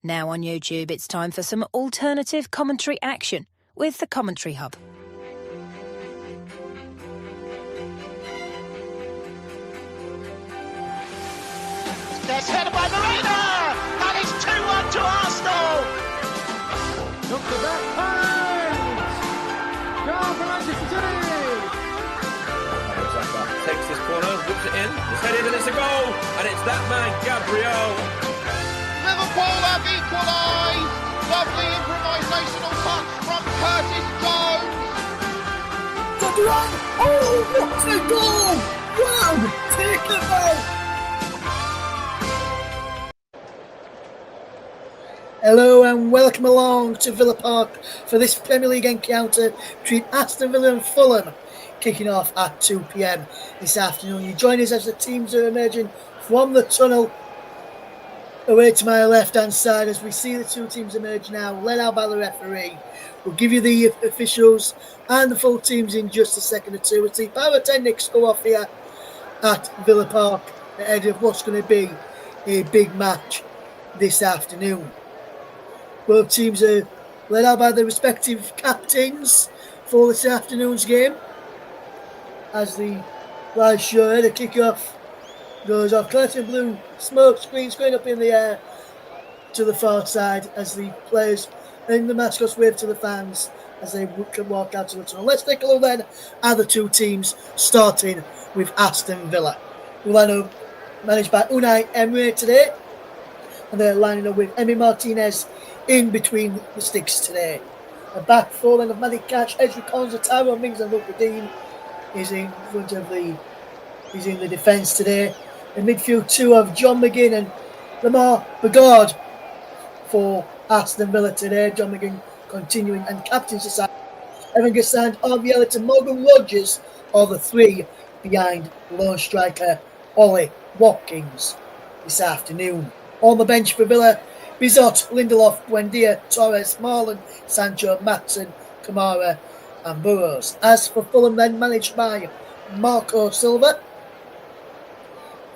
Now on YouTube, it's time for some alternative commentary action with the Commenttary Hub. There's headed by Marina, and it's 2-1 to Arsenal. Look at that pass! Goal for Manchester City! Takes this corner, whips it in, it's headed and it's a goal, and it's that man, Gabriel. Liverpool have equalised. Lovely improvisational touch from Curtis Jones. Oh, what a goal! Wow, take it out! Hello and welcome along to Villa Park for this Premier League encounter between Aston Villa and Fulham, kicking off at 2 p.m. this afternoon. You join us as the teams are emerging from the tunnel away to my left-hand side as we see the two teams emerge now, led out by the referee. We'll give you the officials and the full teams in just a second or two. We'll see pyrotechnics go off here at Villa Park ahead of what's going to be a big match this afternoon. Both teams are led out by their respective captains for this afternoon's game. As the live show the kick-off goes off, curtain blue smoke screens going up in the air to the far side as the players and the mascots wave to the fans as they walk out to the tunnel. Let's take a look then at the two teams, starting with Aston Villa, who are managed by Unai Emery today, and they're lining up with Emi Martinez in between the sticks today. A back four then of Matty Cash, Ezri Collins, Tyrone Mings and Luke Dean is in front of he's in the defence today. In midfield two of John McGinn and Lamar Begard for Aston Villa today. John McGinn continuing and captain's the side. Evan Gassand, Harvey Elliott and Morgan Rogers are the three behind lone striker Ollie Watkins this afternoon. On the bench for Villa, Bizot, Lindelof, Buendia, Torres, Marlon, Sancho, Matson, Kamara and Burrows. As for Fulham, then managed by Marco Silva,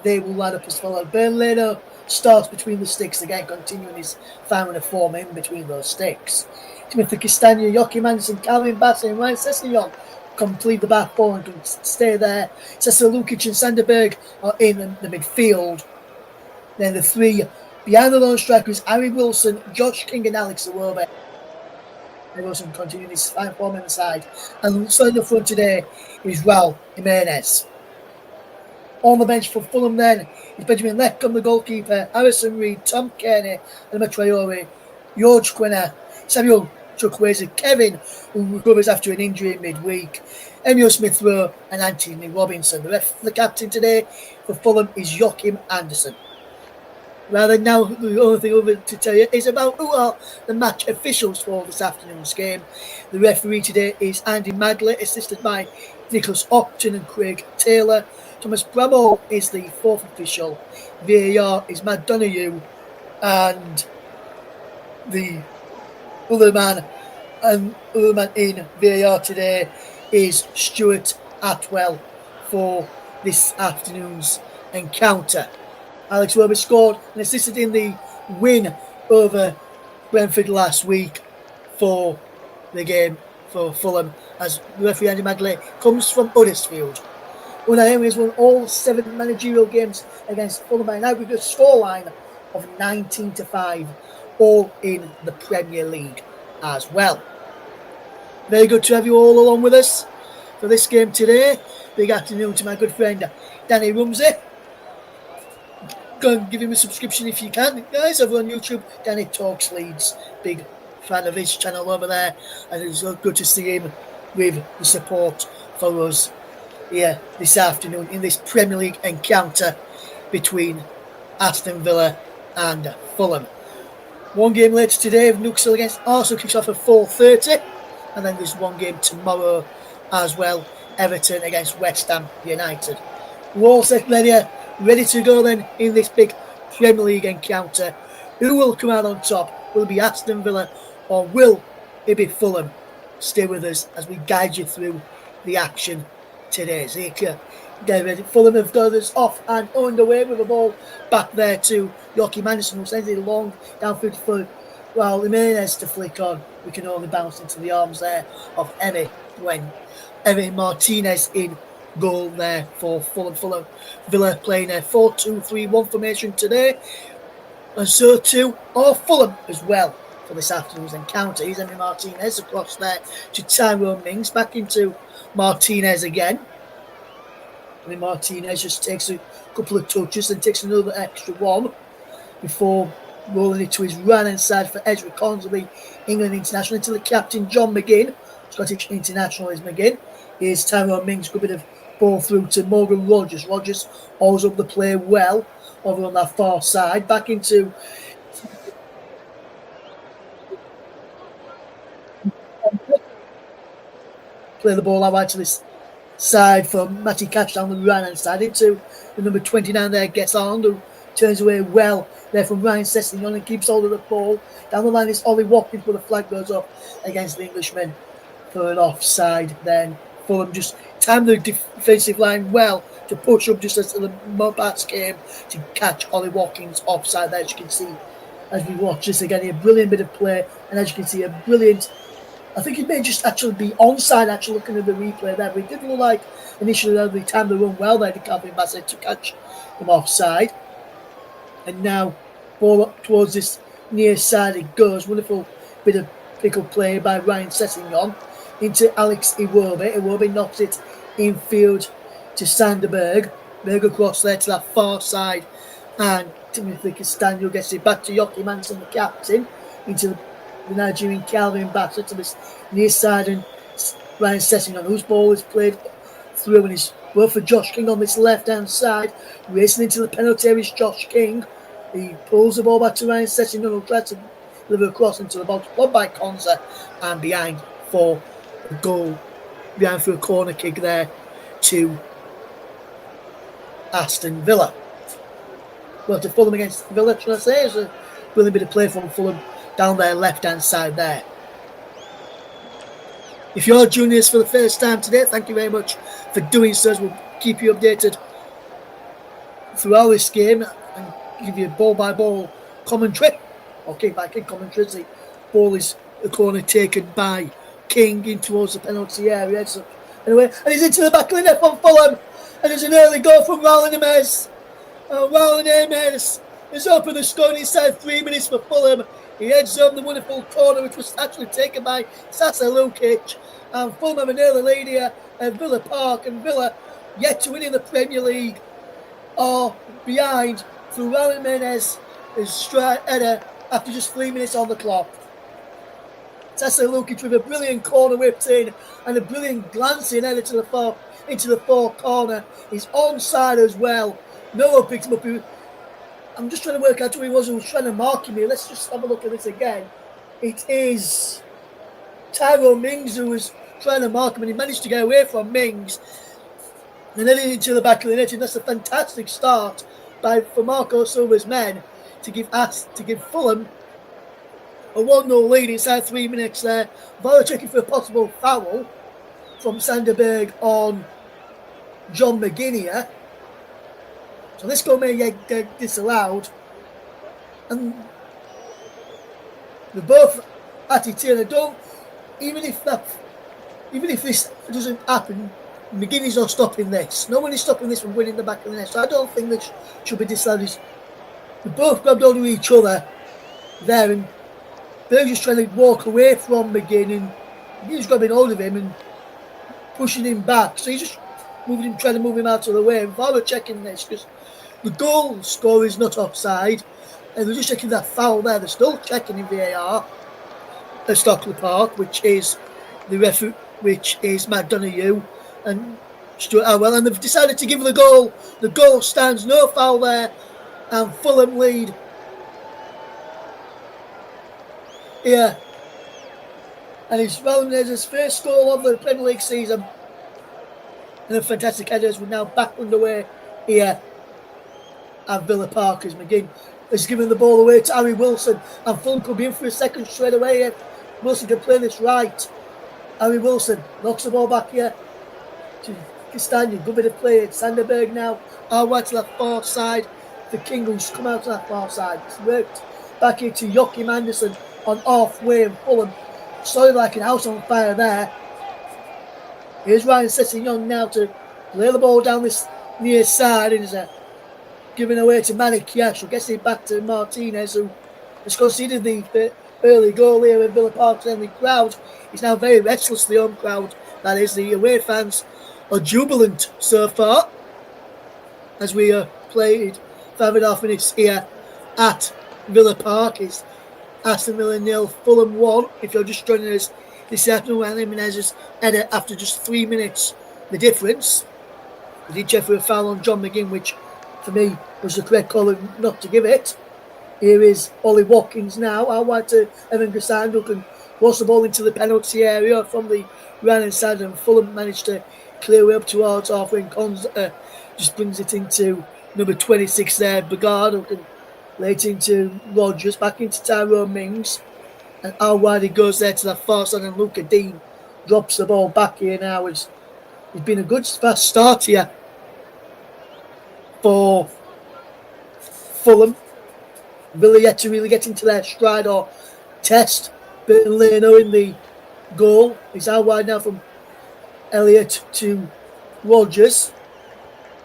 they will line up as follows. Ben Leno starts between the sticks again, continuing his family form in between those sticks. Timothy Castagna, Joachim Anderson, Calvin Bassett and Ryan Sessegnon complete the back four and can stay there. Cecil Lukic and Sanderberg are in the midfield. Then the three behind the lone strikers, Harry Wilson, Josh King and Alex Iwobi. Wilson continuing his fine form in the side. And starting in the front today is Raul Jimenez. On the bench for Fulham then is Benjamin Leckham, the goalkeeper, Harrison Reed, Tom Kearney, and Traore, George Quinner, Samuel Chukwueze, Kevin, who recovers after an injury midweek, Emil Smith-Rowe and Anthony Robinson. The captain today for Fulham is Joachim Anderson. Rather now, the only thing over to tell you is about who are the match officials for this afternoon's game. The referee today is Andy Madley, assisted by Nicholas Upton and Craig Taylor. Thomas Bramall is the fourth official. VAR is Matt Donoghue, and the other man in VAR today is Stuart Atwell for this afternoon's encounter. Alex Iwobi scored and assisted in the win over Brentford last week for the game for Fulham, as referee Andy Madley comes from Huddersfield. Unai Emery has won all 7 managerial games against Fulham by an aggregate scoreline of 19-5, all in the Premier League as well. Very good to have you all along with us for this game today. Big afternoon to my good friend Danny Rumsey. Go and give him a subscription if you can, guys, over on YouTube. Danny Talks Leeds, big fan of his channel over there, and it's good to see him with the support for us here this afternoon in this Premier League encounter between Aston Villa and Fulham. One game later today, Newcastle against Arsenal kicks off at 4:30, and then there's one game tomorrow as well, Everton against West Ham United. We're all set ready to go then in this big Premier League encounter. Who will come out on top? Will it be Aston Villa or will it be Fulham? Stay with us as we guide you through the action today. Zeka get ready. Fulham have got us off and underway with the ball back there to Joachim Andersen, who sends it long downfield for Jimenez to flick on. We can only bounce into the arms there of Evan Martinez in goal there for Fulham. Villa playing a 4-2-3-1 formation today, and so too are Fulham as well for this afternoon's encounter. Here's Evan Martinez across there to Tyrone Mings, back into Martinez again. And then Martinez just takes a couple of touches and takes another extra one before rolling it to his right-hand side for Ezra Collins, the England international, into the captain John McGinn. Scottish international is McGinn. Here's Tyrone Mings, good bit of ball through to Morgan Rogers. Rogers holds up the play well over on that far side. Back into play the ball out wide to this side for Matty Cash down the right-hand side into the number 29 there, gets on, who turns away well there from Ryan Sessegnon and keeps hold of the ball. Down the line is Ollie Watkins, but the flag goes up against the Englishman for an offside. Then Fulham just timed the defensive line well to push up just as the bats came to catch Ollie Watkins offside there. As you can see, as we watch this again, a brilliant bit of play, and as you can see, a brilliant, I think it may just actually be onside, actually looking at the replay there, but it did look like initially that they timed the run well there to Calvin Bassett to catch them offside. And now ball up towards this near side it goes. Wonderful bit of pick-up play by Ryan Sessegnon into Alex Iwobi. Iwobi knocks it infield to Sanderberg. Berg across there to that far side, and Timothy Castagne gets it back to Joachim Andersen, the captain, into the Nigerian Calvin Bassett to this near side, and Ryan Sessegnon, whose ball is played through, and is well for Josh King on this left-hand side. Racing into the penalty area is Josh King. He pulls the ball back to Ryan Sessegnon, who tries to deliver across into the box, blocked by Konza, and behind for a goal, behind for a corner kick there to Aston Villa. Well, to Fulham against Villa, should I say? It's a brilliant bit of play from Fulham down their left-hand side there. If you're joining us for the first time today, thank you very much for doing so. We'll keep you updated throughout this game and give you ball-by-ball commentary, or kick-by-kick commentary. The ball is a corner taken by King in towards the penalty area. So anyway, and he's into the back of the net from Fulham, and there's an early goal from Raul Jimenez. Raul Jimenez is open the scoring inside 3 minutes for Fulham. He heads home the wonderful corner, which was actually taken by Sasa Lukic. And Fulham have an early lead here at Villa Park, and Villa yet to win in the Premier League are behind through Raul Jimenez, his strike header after just 3 minutes on the clock. Sasa Lukic with a brilliant corner whipped in and a brilliant glancing header to the far into the far corner. He's onside as well. No one picks him up. I'm just trying to work out who he was trying to mark him here. Let's just have a look at this again. It is Tyrone Mings who was trying to mark him, and he managed to get away from Mings and then into the back of the net. And that's a fantastic start for Marco Silva's men to give Fulham a 1-0 lead inside 3 minutes there. Villa checking for a possible foul from Sanderberg on John McGinn here. So this goal may get disallowed. And they're both at it here. Even if this doesn't happen, McGinn is not stopping this. No one is stopping this from winning the back of the net. So I don't think that should be disallowed. They both grabbed onto each other there, and they're just trying to walk away from McGinn, and McGinn's grabbing hold of him and pushing him back. So he's just trying to move him out of the way. And Villa checking this because the goal scorer is not offside, and they're just checking that foul there. They're still checking in VAR at Stockley Park, which is the referee, which is Matt Donoghue and Stuart Howell, and they've decided to give the goal. The goal stands, no foul there, and Fulham lead. Yeah, and it's Villans' first goal of the Premier League season. And the fantastic headers were now back underway here at Villa Park as McGinn has given the ball away to Harry Wilson, and Fulham could be in for a second straight away if Wilson can play this right. Harry Wilson knocks the ball back here to Castagna, good bit of play. Sanderberg now out wide to that far side. The King who's come out to that far side. It's worked back here to Joachim Anderson on halfway, and Fulham started like an house on fire there. Here's Ryan Sessegnon now to lay the ball down this near side, and is giving away to Manik Yash, who gets it back to Martinez, who has conceded the early goal here at Villa Park. And the crowd is now very restless, the home crowd. That is, the away fans are jubilant so far as we played 5.5 minutes here at Villa Park. It's Aston Villa 0, Fulham 1. If you're just joining us this afternoon, Juan Jimenez's header after just 3 minutes, the difference. We did check for a foul on John McGinn, which for me was the correct call not to give it. Here is Ollie Watkins now, out wide to Evan Gassand, who can lost the ball into the penalty area from the right-hand side, and Fulham managed to clear way up towards halfway, and Cons just brings it into number 26 there, Bagard, who can lay it into Rogers, back into Tyrone Mings, and out wide he goes there to the far side, and Luca Dean drops the ball back here now. It's been a good fast start here for Fulham. Villa yet to really get into their stride or test. Burton Leno in the goal. It's out wide now from Elliott to Rogers.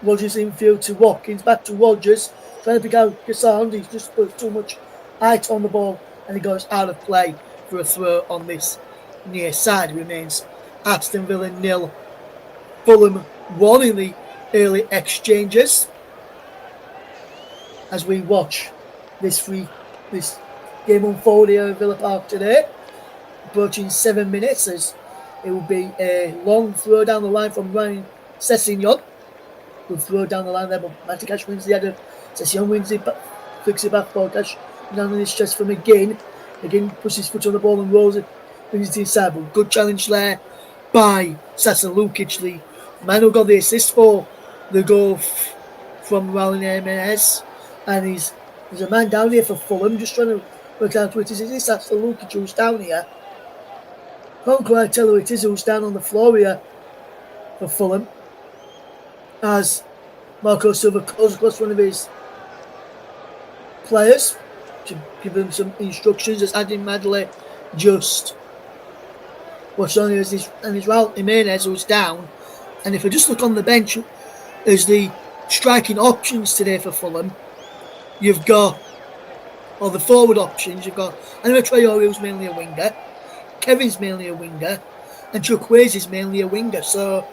Rogers infield to Watkins. Back to Rogers. Trying to pick out Gassand. He's just put too much height on the ball, and he goes out of play for a throw on this near side. It remains Aston Villa 0, Fulham 1 in the early exchanges. As we watch this game unfold here at Villa Park today, approaching 7 minutes, as it will be a long throw down the line from Ryan Sessegnon. Good throw down the line there, but Matikash wins the header. Sessegnon wins it, flicks it back for Cash. Down in his chest from McGinn. McGinn pushes his foot on the ball and rolls it, brings it inside. But good challenge there by Sasa Lukic, the man who got the assist for the goal from Raul Jimenez. And there's a man down here for Fulham, just trying to work out who it is. Is this Sasa Lukic who's down here? Can't quite tell who it is who's down on the floor here for Fulham, as Marco Silva calls across one of his players to give them some instructions, as Adin Madley just watched on here, and it's Raul Jimenez who's down. And if I just look on the bench, as the striking options today for Fulham, you've got, or the forward options, you've got Anima Traore, who's mainly a winger, Kevin's mainly a winger, and Chukwueze is mainly a winger. So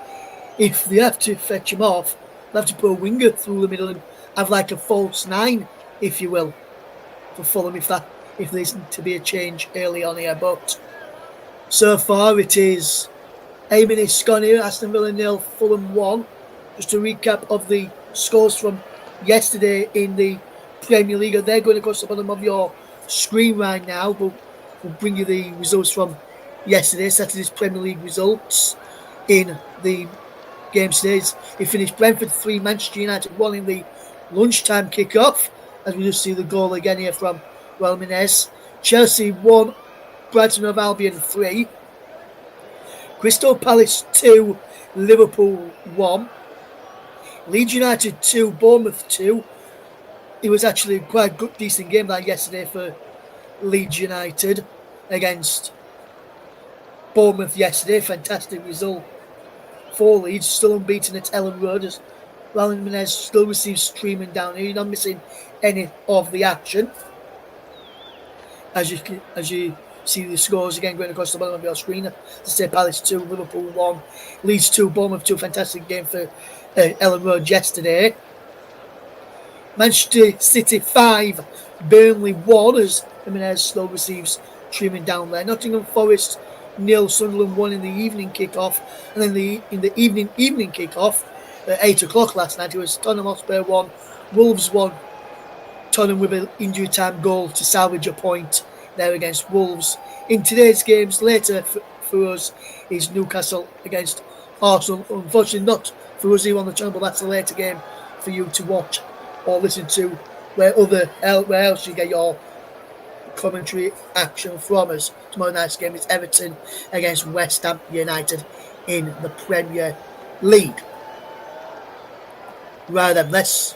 if they have to fetch him off, they have to put a winger through the middle and have like a false nine, if you will, for Fulham, if there's to be a change early on here. But so far it is 8 minutes gone here, Aston Villa 0, Fulham 1. Just a recap of the scores from yesterday in the Premier League. They're going across the bottom of your screen right now, but we'll bring you the results from yesterday, Saturday's Premier League results in the games today. It finished Brentford 3, Manchester United 1 in the lunchtime kick-off, as we just see the goal again here from Raul Jimenez. Chelsea 1, Brighton of Albion 3, Crystal Palace 2, Liverpool 1, Leeds United 2, Bournemouth 2. It was actually quite a good, decent game that yesterday for Leeds United against Bournemouth yesterday. Fantastic result for Leeds, still unbeaten at Ellen Road, as Raul Jimenez still receives streaming down here. You're not missing any of the action. As you see the scores again going across the bottom of your screen. To say Palace 2, Liverpool 1, Leeds 2, Bournemouth 2. Fantastic game for Ellen Road yesterday. Manchester City 5, Burnley 1, as Jimenez still receives streaming down there. Nottingham Forest 0, Sunderland 1 in the evening kick-off. And then in the evening kick-off at 8 o'clock last night, it was Tottenham Hotspur 1, Wolves 1. Tottenham with an injury time goal to salvage a point there against Wolves. In today's games later for us is Newcastle against Arsenal. Unfortunately not for us here on the channel, but that's a later game for you to watch or listen to where else you get your commentary action from us. Tomorrow night's game is Everton against West Ham United in the Premier League. Right then, let's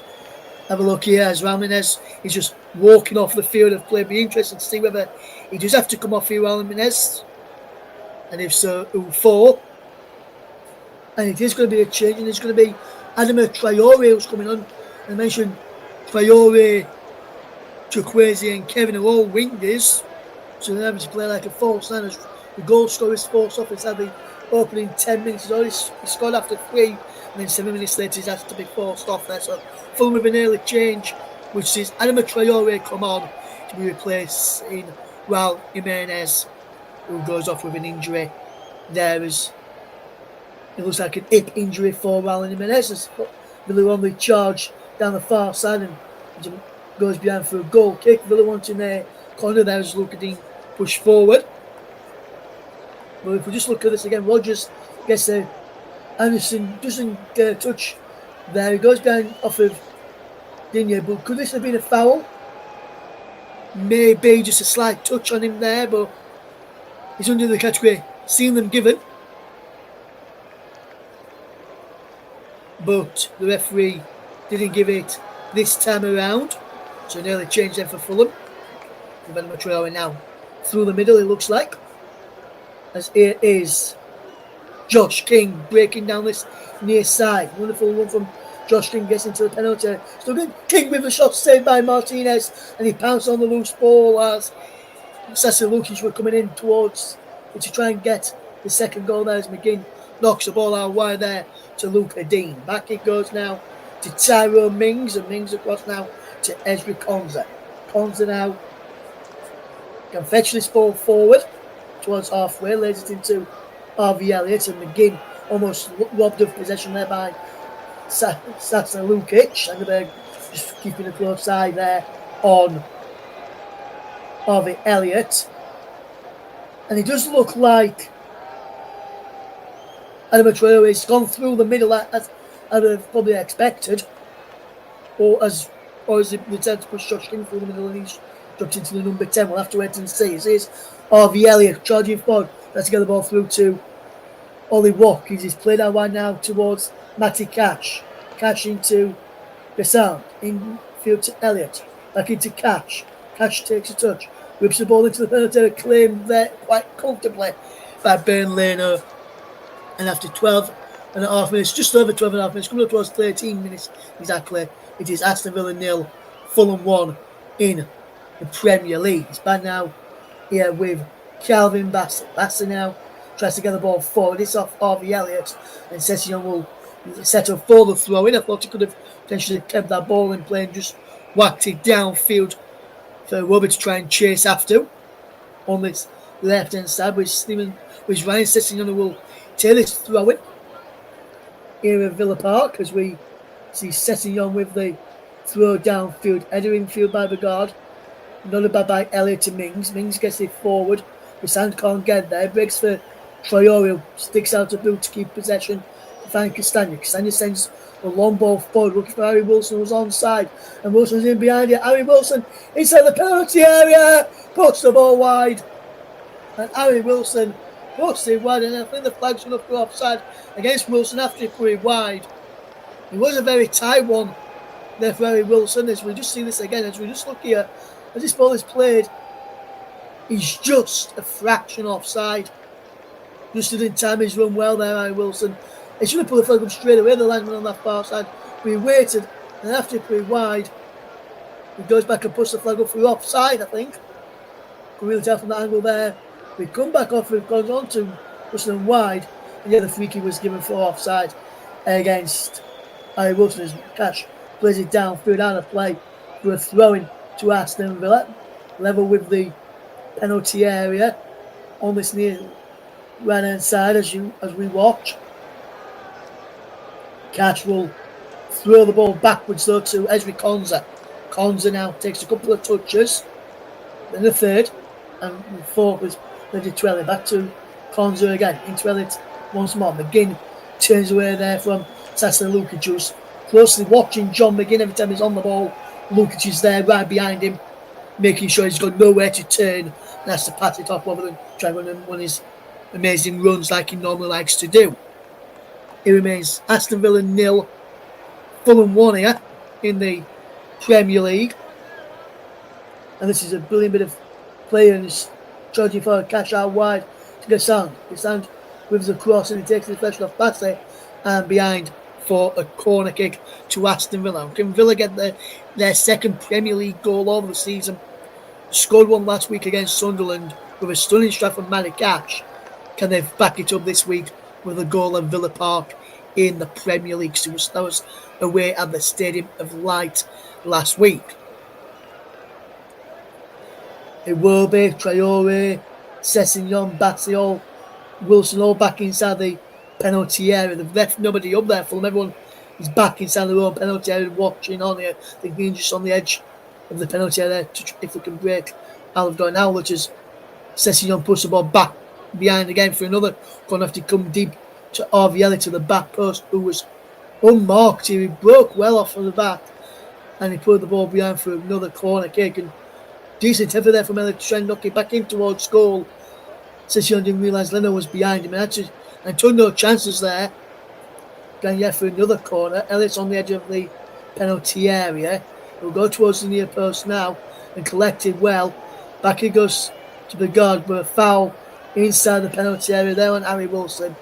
have a look here as Raul Jimenez is just walking off the field of play. It'll be interesting to see whether he does have to come off here, Raul Jimenez. And if so, who for? And it is going to be a change, and it's going to be Adama Traore who's coming on. I mentioned Traore, Chukwueze and Kevin are all wingers, so they're having to play like a false nine as the goal scorer's forced off inside the opening 10 minutes. He's already scored after 3, and then 7 minutes later he's had to be forced off there. So Fulham with an early change, which sees Adama Traore come on to be replacing Raul Jimenez, who goes off with an injury there. As it looks like an hip injury for Raul Jimenez, as Villa on the charge down the far side and goes behind for a goal kick. Villa wanting a corner there as Luka Dean pushed forward. But if we just look at this again, Rodgers gets there. Anderson doesn't get a touch there. He goes down off of Digne, but could this have been a foul? Maybe just a slight touch on him there, but he's under the category seeing them given. But the referee didn't give it this time around, so nearly changed them for Fulham. Adama Traore now through the middle, it looks like, as it is Josh King breaking down this near side. Wonderful run from Josh King, gets into the penalty. Still good. King with a shot saved by Martinez, and he pounced on the loose ball as Sasa Lukic were coming in towards to try and get the second goal there as McGinn knocks the ball out wide there to Luka Dean. Back it goes now to Tyrone Mings, and Mings across now to Ezri Konsa. Konsa now can fetch this ball forward towards halfway, lays it into RV Elliott, and McGinn almost robbed of possession there by Sasa Lukic. Sanderberg just keeping a close eye there on RV Elliott. And it does look like Adama Traore has gone through the middle as I'd have probably expected, or as the attempt to push Josh King through the middle, and he's dropped into the number 10. We'll have to wait and see. Here's RV Elliott charging forward. Let's get the ball through to Ollie Watkins. He's played out wide now towards Matty Cash. Cash into Gassan. Infield to Elliott. Back into Cash. Cash takes a touch. Whips the ball into the penalty, claimed there quite comfortably by Ben Leno. And after 12.5 minutes, just over 12.5 minutes, coming up towards 13 minutes exactly, it is Aston Villa 0, Fulham 1 in the Premier League. It's bad now here with Calvin Bassett. Bassett now tries to get the ball forward. It's off RV Elliott, and Session will set up for the throw in. I thought he could have potentially kept that ball in play and just whacked it downfield for Robert to try and chase after on this left hand side, which Ryan Session will take this throw in here at Villa Park, as we see Sessignon with the throw downfield, header infield by Bagard, nodded by Elliott to Mings. Mings gets it forward, but Sand can't get there. Breaks for Traore, sticks out a boot to keep possession to find Castagna. Castagna sends a long ball forward, looking for Harry Wilson, who's onside, and Wilson's in behind it. Harry Wilson inside the penalty area, puts the ball wide, and Harry Wilson puts it wide, and I think the flag's going to go offside against Wilson after he put it wide. It was a very tight one there for Harry Wilson. As we just see this again, as we just look here, as this ball is played, he's just a fraction offside. Just didn't time his run well there, Harry Wilson. He should have put the flag up straight away, the linesman on that far side. But he waited, and after he put it wide, he goes back and puts the flag up for offside, I think. Can really tell from that angle there. We come back off, we've gone on to pushing them wide, and yeah, the free kick was given for offside against Harry Wilson as Cash plays it down, through it out of play for a throw-in to Aston Villa, level with the penalty area on this near right hand side as we watch. Cash will throw the ball backwards though to Ezri Konsa. Konsa now takes a couple of touches, then the third, and the fourth was to Elliott. Back to Konsa again, into Elliott once more. McGinn turns away there from Sasa Lukic, who's closely watching John McGinn every time he's on the ball. Lukic is there right behind him, making sure he's got nowhere to turn and has to pass it off rather than try and run one of his amazing runs like he normally likes to do. It remains Aston Villa 0, Fulham won here in the Premier League. And this is a brilliant bit of play, and he's charging for a cash out wide to Gassan. Gassan with the cross, and he takes the deflection off Bassey and behind for a corner kick to Aston Villa. Can Villa get their second Premier League goal over the season? Scored one last week against Sunderland with a stunning strike from Matty Cash. Can they back it up this week with a goal at Villa Park in the Premier League? So that was away at the Stadium of Light last week. It will be Traore, Sessegnon, Bassey, Wilson all back inside the penalty area. They've left nobody up there for them. Everyone is back inside their own penalty area watching on here. They've been just on the edge of the penalty area if they can break out of going out, which is Sessegnon puts the ball back behind again for another. Going to have to come deep to RVL to the back post, who was unmarked. He broke well off of the back and he put the ball behind for another corner kick. And decent effort there from Elliot to try and knock it back in towards goal. Sessegnon didn't realise Leno was behind him and took no chances there. Going yet for another corner. Elliott's on the edge of the penalty area. He'll go towards the near post now and collect it well. Back he goes to the guard, but a foul inside the penalty area there on Harry Wilson.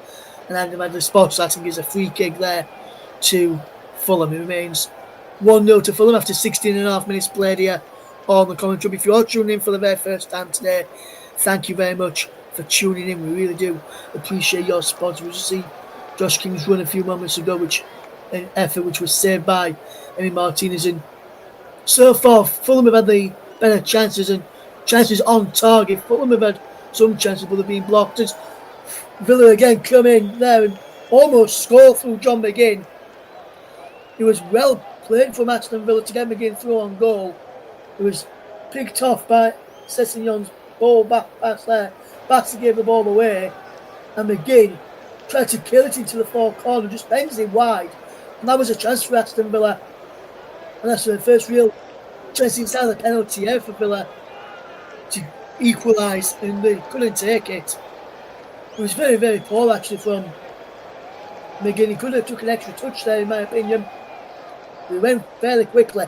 And Andy Madley spots that and gives a free kick there to Fulham. It remains 1-0 to Fulham after 16.5 minutes played here on the commentary. If you are tuning in for the very first time today, thank you very much for tuning in. We really do appreciate your support. We just see Josh King's run a few moments ago, an effort which was saved by Emi Martinez. And so far, Fulham have had the better chances and chances on target. Fulham have had some chances, but they've been blocked. As Villa again come in there and almost score through John McGinn. It was well played from Aston Villa to get McGinn through on goal. It was picked off by Sessegnon's ball back pass there. Bassey gave the ball away, and McGinn tried to kill it into the far corner, just bends it wide. And that was a chance for Aston Villa. And that's the first real chance inside the penalty area for Villa to equalise, and they couldn't take it. It was very, very poor actually from McGinn. He could have took an extra touch there in my opinion. They went fairly quickly.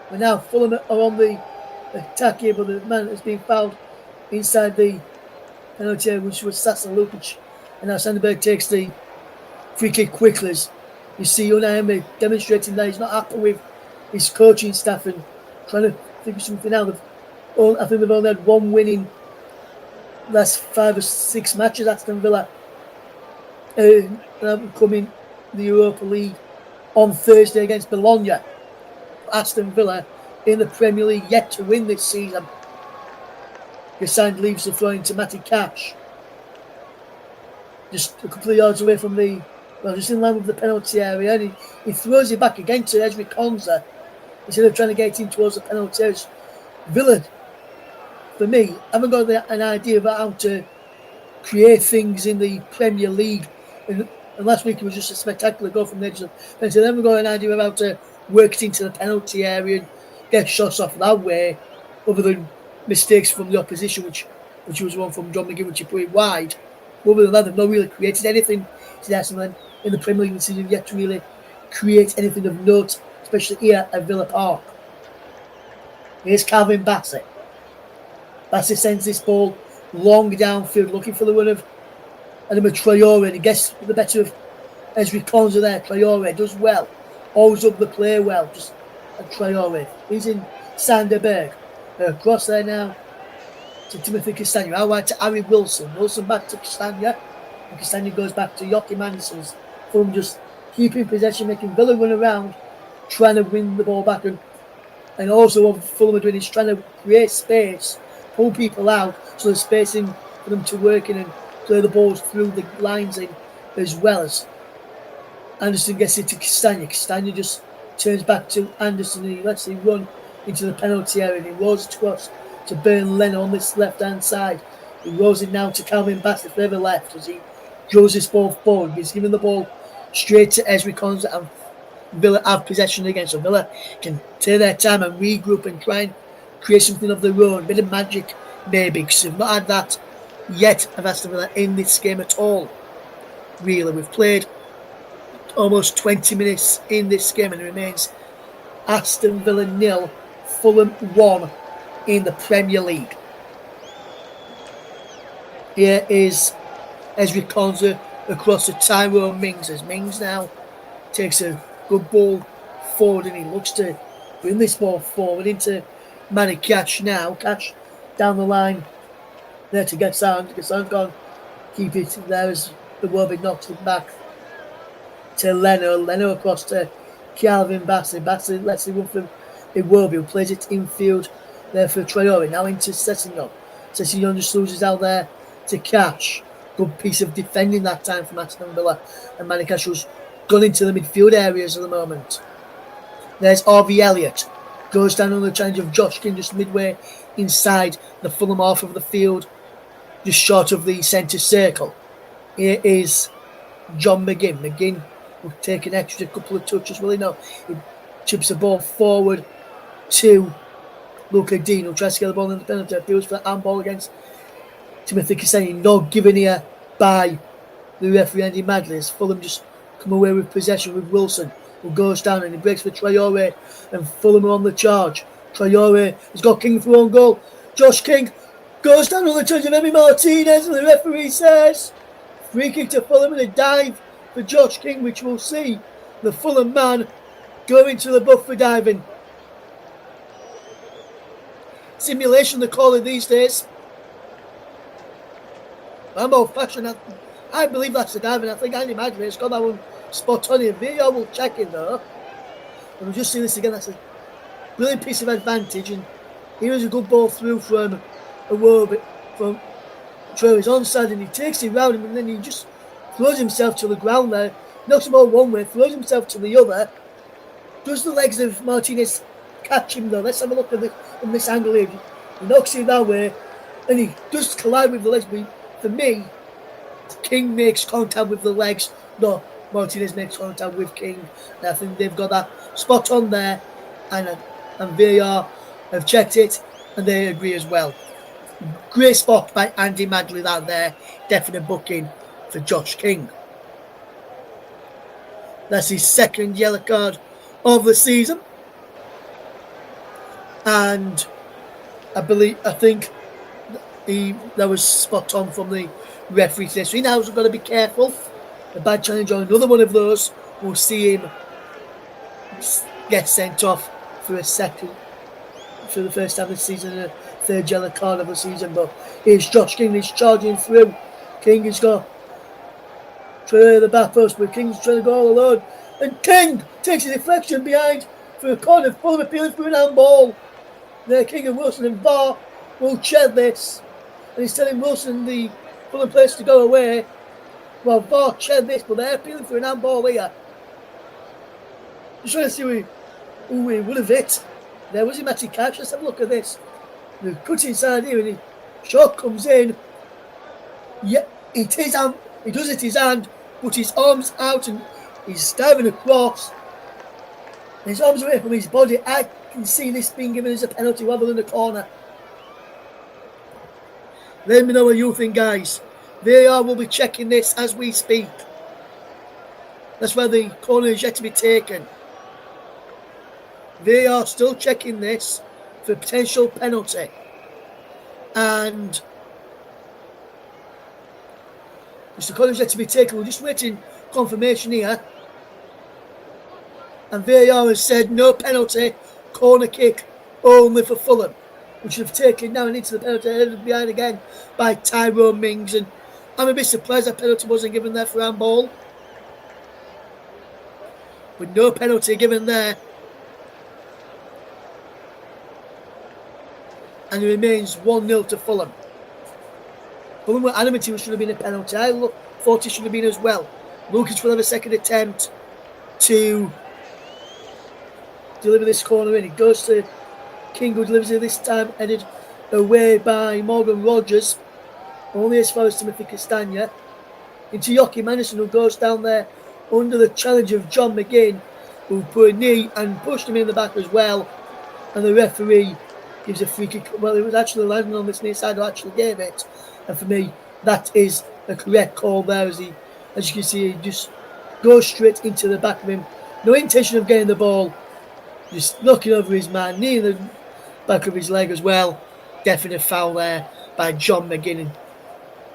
But now Fulham are on the attack here, but the man has been fouled inside the penalty area, which was Sasa Lukic. And now Sandberg takes the free kick quickly. As you see Unai Emery demonstrating that he's not happy with his coaching staff and trying to figure something out. I think they've only had one win in the last 5 or 6 matches, Aston Villa. Coming the Europa League on Thursday against Bologna. Aston Villa in the Premier League yet to win this season. Gassan leaves the throw into Matty Cash. Just a couple of yards away from just in line with the penalty area, and he throws it back again to Ezri Konsa instead of trying to get in towards the penalty area. Villa, for me, haven't got an idea about how to create things in the Premier League. And last week it was just a spectacular goal from the edge of the penalty. They haven't got an idea of how to work it into the penalty area and get shots off that way, other than mistakes from the opposition, which was one from John McGinn, which he put it wide. Other than that, they've not really created anything to Arsenal in the Premier League this season, yet to really create anything of note, especially here at Villa Park. Here's Calvin Bassey. Bassey sends this ball long downfield, looking for the run of Adama Traore, and he gets the better of Ezri Konsa there. Traore does well, holds up the play well, just at Traore. He's in Sanderberg. Across there now to Timothy Castagna. Out wide to Harry Wilson. Wilson back to Castagna. And Castagna goes back to Joachim Andersens. Fulham just keeping possession, making Villa run around, trying to win the ball back. And also what Fulham are doing is trying to create space, pull people out, so there's space in for them to work in and play the balls through the lines in, as well as Anderson gets it to Castagna. Castagna just turns back to Anderson and he lets him run into the penalty area, and he rolls it across to Bern Leno on this left-hand side. He rolls it now to Calvin Bassey further left as he draws this ball forward. He's giving the ball straight to Ezri Konsa, and Villa have possession again. So Villa can take their time and regroup and try and create something of their own. A bit of magic maybe, because they've not had that yet of Aston Villa in this game at all. Really, we've played almost 20 minutes in this game, and it remains Aston Villa 0, Fulham 1 in the Premier League. Here is Ezri Konsa across to Tyrone Mings, as Mings now takes a good ball forward, and he looks to bring this ball forward into Manny Cash now. Cash down the line there to Gassan. Gassan's gone. Keep it there as the Warby knocks it back to Leno. Leno across to Calvin Bassey. Bassey lets it run from Iwobi, who plays it infield there for Traore. Now into Sessegnon. Sessegnon just loses out there to Cash. Good piece of defending that time from Aston Villa. And Manny Cash was gone into the midfield areas at the moment. There's RV Elliott. Goes down on the challenge of Josh King just midway inside the Fulham half of the field, just short of the centre circle. Here is John McGinn. McGinn will take an extra couple of touches. Will he not? He chips the ball forward to Luca Dean, who tries to get the ball in the penalty. Appeals for the handball against Timothy Cassani. Not given here by the referee Andy Madley, as Fulham just come away with possession with Wilson, who goes down and he breaks for Traore, and Fulham are on the charge. Traore has got King for one goal. Josh King goes down on the charge of Emi Martinez, and the referee says free kick to Fulham and a dive for Josh King, which we'll see the Fulham man go into the buff for diving. Simulation, they call it these days. I'm old fashioned. I believe that's the diving. I think Andy Madley has got that one spot on here. Video will check it though. And we'll just see this again. That's a brilliant piece of advantage. And here is a good ball through from Iwobi, from Traore's onside, and he takes it round him, and then he just throws himself to the ground there. Knocks the ball one way, throws himself to the other. Does the legs of Martinez catch him though? Let's have a look at this from this angle here. He knocks it that way, and he does collide with the legs. But for me, King makes contact with the legs. No, Martinez makes contact with King. And I think they've got that spot on there, and VAR have checked it, and they agree as well. Great spot by Andy Madley that there. Definite booking for Josh King. That's his second yellow card of the season. And I think that was spot on from the referee today. So he now has got to be careful. A bad challenge on another one of those, we'll see him get sent off for a second, for the first time this season, a third yellow card of the season. But here's Josh King, he's charging through. King has got to the back post, but King's trying to go all alone. And King takes a deflection behind for a corner, Fulham appealing for an handball. There, King and Wilson and VAR will check this. And he's telling Wilson, the Fulham players, to go away. Well, VAR check this, but they're appealing for an handball here. Just trying to see who we would have hit. There was a Matty catch. Let's have a look at this. The cut inside here, and shot comes in. Yeah, he does it his hand, but his arms out, and he's diving across. And his arms away from his body. I can see this being given as a penalty rather than a corner. Let me know what you think, guys. VAR will be checking this as we speak. That's where the corner is yet to be taken. VAR still checking this for potential penalty. And the corner is yet to be taken. We're just waiting confirmation here. And VAR has said no penalty, corner kick only for Fulham, which have taken now and into the penalty, headed behind again by Tyrone Mings. And I'm a bit surprised that penalty wasn't given there for handball. With no penalty given there. And it remains 1-0 to Fulham. Fulham were adamant it should have been a penalty. I thought it should have been as well. Lucas will have a second attempt to deliver this corner in. It goes to King, who delivers it this time, headed away by Morgan Rogers. Only as far as Timothy Castagna. Into Joachim Anderson, who goes down there under the challenge of John McGinn, who put a knee and pushed him in the back as well. And the referee gives a free kick. Well, it was actually landing on this near side who actually gave it. And for me, that is a correct call there. As you can see, he just goes straight into the back of him. No intention of getting the ball. Just knocking over his man, knee in the back of his leg as well. Definite foul there by John McGinnon.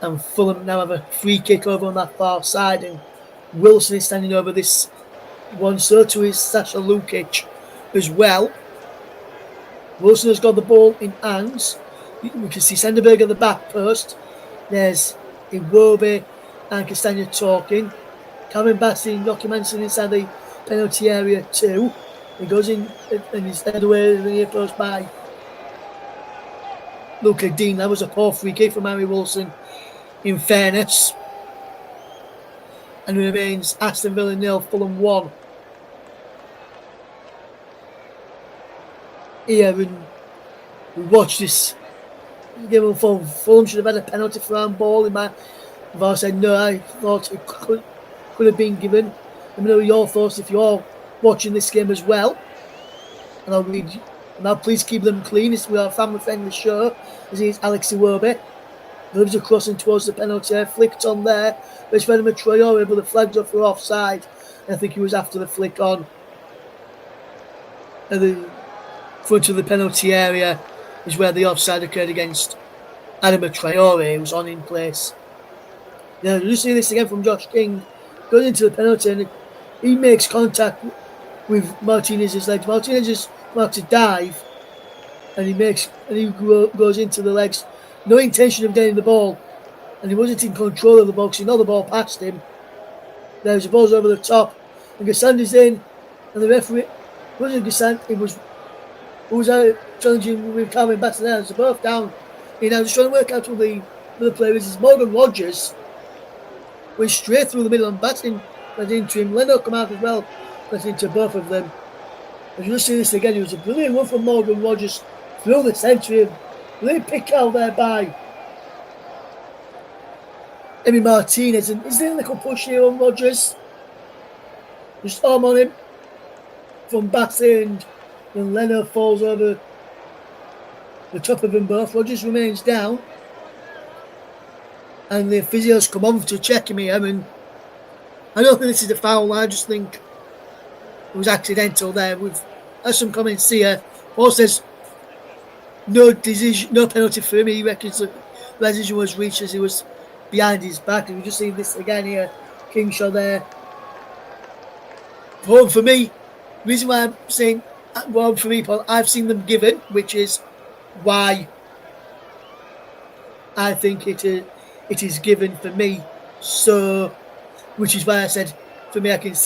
And Fulham now have a free kick over on that far side, and Wilson is standing over this one, so too is Sasha Lukic as well. Wilson has got the ball in hands. We can see Sanderberg at the back post. There's Iwobi and Castagna talking. Calvin Bassey knocking Manson inside the penalty area too. He goes in and he's headed away the near post by Luca Dean. That was a poor free kick from Harry Wilson, in fairness. And it remains Aston Villa 0, Fulham 1. Here, and we watched this game of Fulham should have had a penalty for handball. I said no, I thought it could have been given. Let me know your thoughts if you're watching this game as well. And I'll read. Now please keep them clean. We are a family-friendly show. This is Alex Iwobi. Moves across and towards the penalty. Flicked on there. It's Venom Traore, but the flags up for offside. I think he was after the flick on. At the front of the penalty area is where the offside occurred against Adama Traore, who was on in place. Now, you see this again from Josh King. Goes into the penalty and he makes contact with Martinez's legs. Martinez is about to dive and he goes into the legs. No intention of getting the ball, and he wasn't in control of the box. He knocked the ball past him. There's the ball's over the top, and Gassandi's in, and the referee wasn't Gassand. It was who was out challenging with Calvin Bassey there. They're both down. Now just trying to work out who the player is. Morgan Rogers went straight through the middle and batting went into him. Leno come out as well, went into both of them. As you see this again, it was a brilliant one from Morgan Rogers through the centre. Brilliant pick out there by Emi Martinez. And is there a little push here on Rogers? Just arm on him from Bassey, and then Leno falls over the top of them both. Rogers remains down. And the physios come on to check him here. And I don't think this is a foul. I just think it was accidental there. We've had some comments here. Paul says no penalty for him. He reckons the decision was reached as he was behind his back. And we just see this again here. Kingshaw there. But for me, the reason why I'm saying, well, for me, Paul, I've seen them given, which is why I think it is given for me. So, which is why I said, for me, I could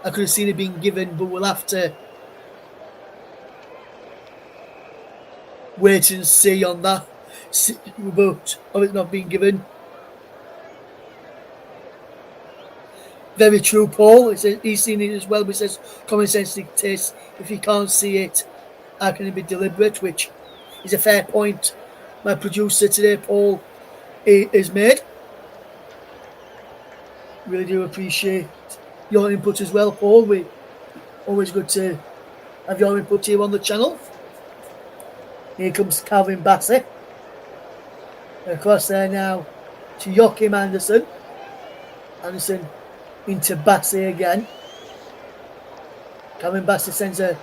have seen it being given, but we'll have to wait and see on that. But of it not being given. Very true, Paul. He's seen it as well, but he says common sense dictates if he can't see it, how can it be deliberate? Which is a fair point my producer today, Paul, is made. Really do appreciate your input as well, Paul. We always good to have your input here on the channel. Here comes Calvin Bassey. Across there now to Joachim Anderson. Anderson into Bassey again. Calvin Bassey sends a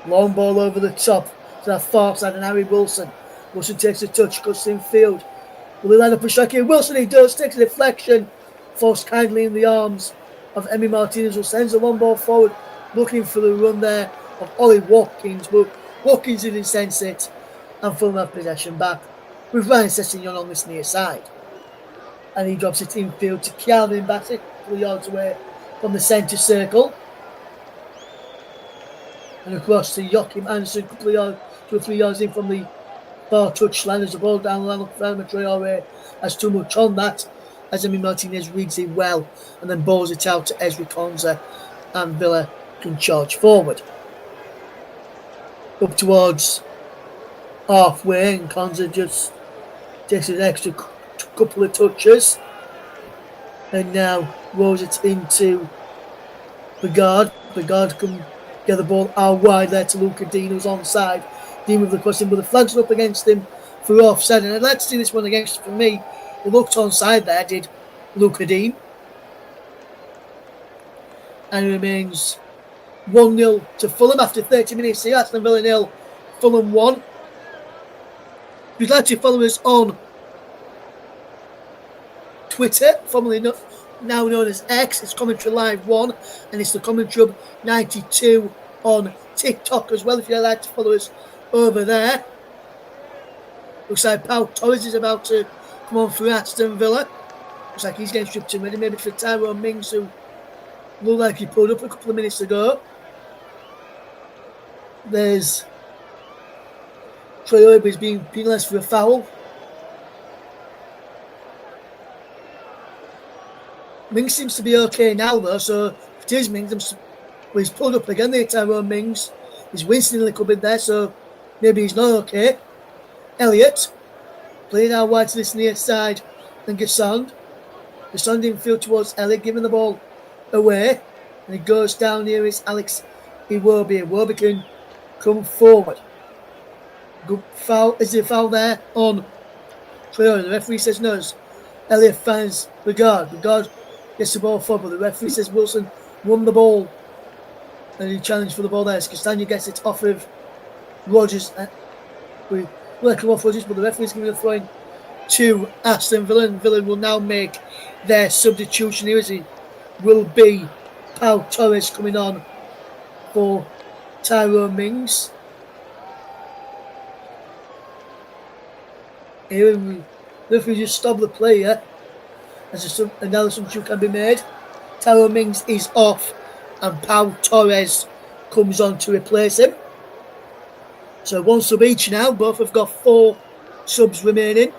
long ball over the top to that far side, and Harry Wilson. Wilson takes a touch, cuts in field. Will he line up a strike here? Wilson, he does, takes a deflection, forced kindly in the arms of Emi Martinez, who sends a long ball forward, looking for the run there of Ollie Watkins, but Watkins didn't sense it, and Fulham have possession back with Ryan Sessegnon on this near side. And he drops it in field to Calvin Bassey, 2 yards away from the centre circle. And across to Joachim Anderson, 2 or 3 yards in from the far touchline as the ball down the line of Traore has too much on that, as Emi Martinez reads it well and then balls it out to Ezri Konsa, and Villa can charge forward. Up towards halfway, and Konsa just takes an extra couple of touches and now rolls it into Begard. Begard can get the ball out wide there to Luca Dean, who's onside. Dean with the crossing, but the flag's up against him for offside. And I'd like to see this one against, for me, he looked onside there, did Luca Dean. And it remains 1-0 to Fulham after 30 minutes here. Aston Villa 0, Fulham 1. If you'd like to follow us on Twitter, formerly now known as X, it's Commentary Live 1, and it's the Commentary Hub 92 on TikTok as well, if you'd like to follow us over there. Looks like Pau Torres is about to come on for Aston Villa. Looks like he's getting stripped in ready, maybe for Tyrone Mings, who looked like he pulled up a couple of minutes ago. There's COYW is being penalised for a foul. Mings seems to be okay now though, so if it is Mings, he's pulled up again there, Tyrone Mings. He's wincing a little bit there, so maybe he's not okay. Elliott playing out wide to this near side, and Gassond. Gassond in field towards Elliott, giving the ball away, and he goes down here. It's Alex Iwobi. Iwobi can come forward. Good foul. Is there a foul there on Traore? The referee says no. Elliott finds Regard. Regard gets the ball forward, but the referee says Wilson won the ball, and he challenged for the ball there. Castagna gets it off of Rodgers. We welcome off Rodgers, but the referee's giving a throw-in to Aston Villa, and Villa will now make their substitution here, as he will be Pau Torres coming on for Tyrone Mings. Here, the referee just stopped the player as another substitution can be made. Tyrone Mings is off, and Pau Torres comes on to replace him. So one sub each now. Both have got 4 subs remaining.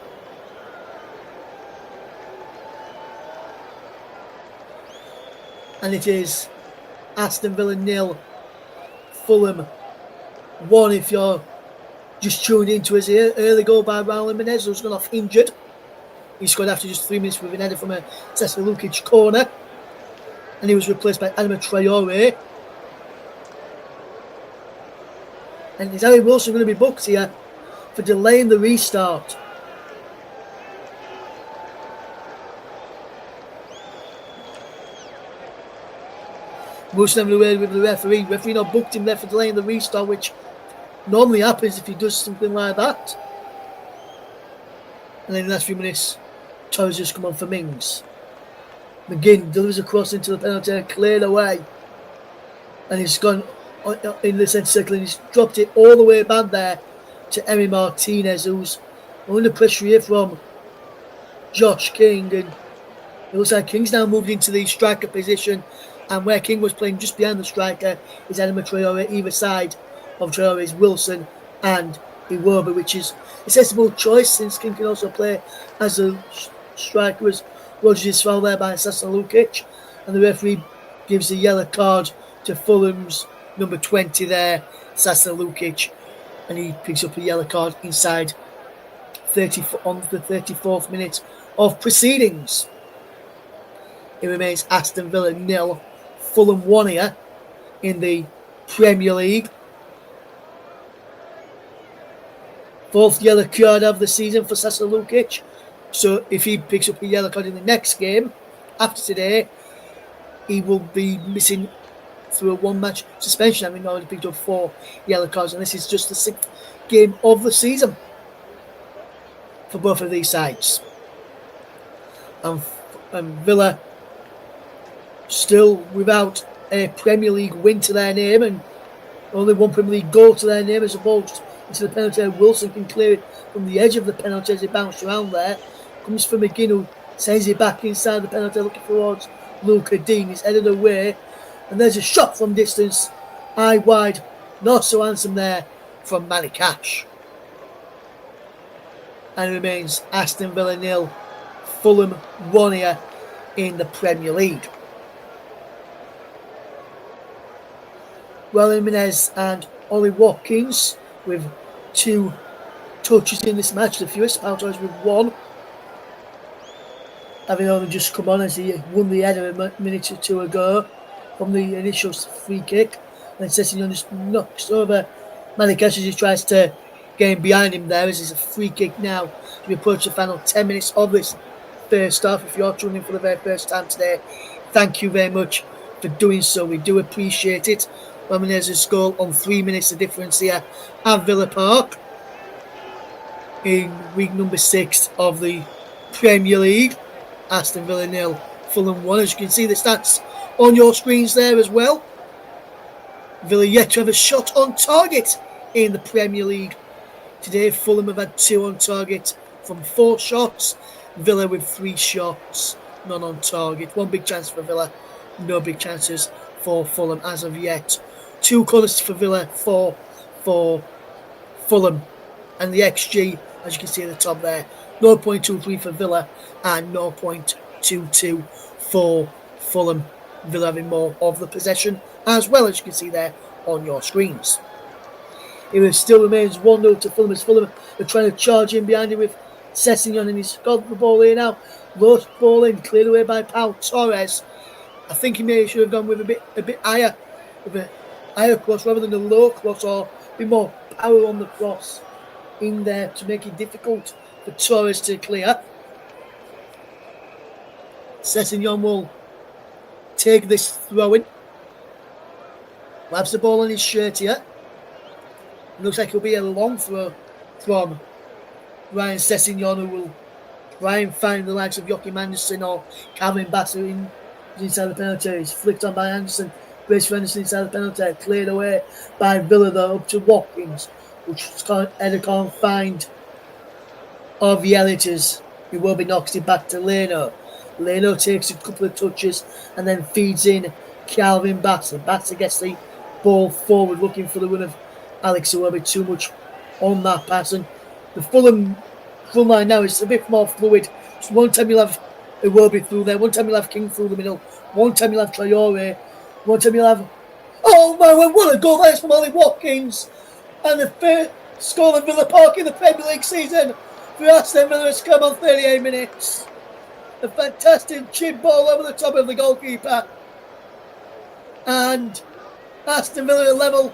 And it is Aston Villa 0, Fulham 1. If you're just tuned into us here, early goal by Raul Jimenez, who's gone off injured. He scored after just 3 minutes with an header from a Cesar Lukic corner. And he was replaced by Adama Traore. And is Harry Wilson going to be booked here for delaying the restart? Wilson having a word with the referee. Referee not booked him there for delaying the restart, which normally happens if he does something like that. And then in the last few minutes, Torres just come on for Mings. McGinn delivers a cross into the penalty and cleared away. And he's gone in the centre circle, and he's dropped it all the way back there to Emi Martinez, who's under pressure here from Josh King. And it looks like King's now moved into the striker position, and where King was playing just behind the striker is Adama Traore. Either side of Traore is Wilson and Iwobi, which is a sensible choice since King can also play as a striker. As Rodgers is fouled there by Cesar Lukic, and the referee gives a yellow card to Fulham's number 20 there, Cesar Lukic, and he picks up a yellow card inside on the 34th minute of proceedings. It remains Aston Villa 0, Fulham 1 here in the Premier League. 4th yellow card of the season for Cesar Lukic. So if he picks up a yellow card in the next game, after today, he will be missing through a 1-match suspension, having already picked up 4 yellow cards, and this is just the 6th game of the season for both of these sides. And Villa still without a Premier League win to their name, and only 1 Premier League goal to their name as opposed into the penalty. Wilson can clear it from the edge of the penalty as it bounced around there. Comes for McGinn, who sends it back inside the penalty, looking towards Luca Dean. He's headed away, and there's a shot from distance, eye wide, not so handsome there from Manny Cash. And it remains Aston Villa 0, Fulham 1 here in the Premier League. Raul Jimenez and Ollie Watkins with 2 touches in this match. The fewest, Pau Torres with 1. Having only just come on as he won the header a minute or 2 ago from the initial free kick. And Sessignon just knocks over Manny Cash as he tries to get behind him there, as it's a free kick now to be approach the final 10 minutes of this first half. If you're tuning in for the very first time today, thank you very much for doing so. We do appreciate it. There's a score on 3 minutes of difference here at Villa Park in week number 6 of the Premier League. Aston Villa 0, Fulham 1. As you can see the stats on your screens there as well. Villa yet to have a shot on target in the Premier League. Today Fulham have had 2 on target from 4 shots. Villa with 3 shots, none on target. 1 big chance for Villa, no big chances for Fulham as of yet. 2 corners for Villa, 4 for Fulham. And the XG, as you can see at the top there, 0.23 for Villa and 0.22 for Fulham. Villa having more of the possession as well, as you can see there on your screens. It still remains 1-0 to Fulham as Fulham are trying to charge in behind him with Sessegnon, and he's got the ball here now. Lost ball in, cleared away by Pau Torres. I think he maybe should have gone with a bit higher, with a higher cross rather than a low cross, or a bit more power on the cross in there to make it difficult for Torres to clear. Sessegnon will take this throw in. Grabs the ball on his shirt here. Looks like it'll be a long throw from Ryan Sessegnon, who will try and find the likes of Joachim Andersen or Calvin Bassett inside the penalty. He's flicked on by Andersen. Grace Anderson inside the penalty. Cleared away by Villa though, up to Watkins, which Header can't find of the Ellioters, who will be knocked it back to Leno. Leno takes a couple of touches and then feeds in Calvin Bassett. Bassett gets the ball forward, looking for the run of Alex, who will be too much on that pass. And the Fulham front line now is a bit more fluid. So one time you'll have Iwobi through there, one time you'll have King through the middle, one time you'll have Traore, one time you'll have... Oh my word, what a goal that is from Ollie Watkins! And the first score of Villa Park in the Premier League season for Aston Villa has come on 38 minutes. A fantastic chip ball over the top of the goalkeeper. And Aston Villa level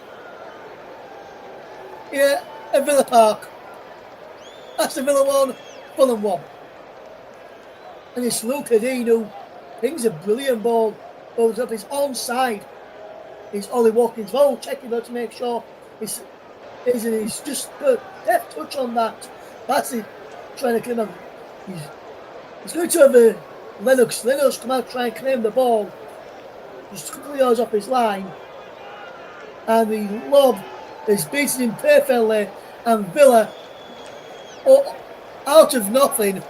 here at Villa Park. Aston Villa 1, Fulham 1. And it's Luca Dean who pings a brilliant ball over the top. His onside. It's Ollie Watkins. Oh, checking out to make sure he's just put deft touch on that. Bassey trying to claim him. He's going to have Lennox. Lennox come out try and claim the ball. Just a couple of yards off his line. And the lob is beaten him perfectly. And Villa, out of nothing,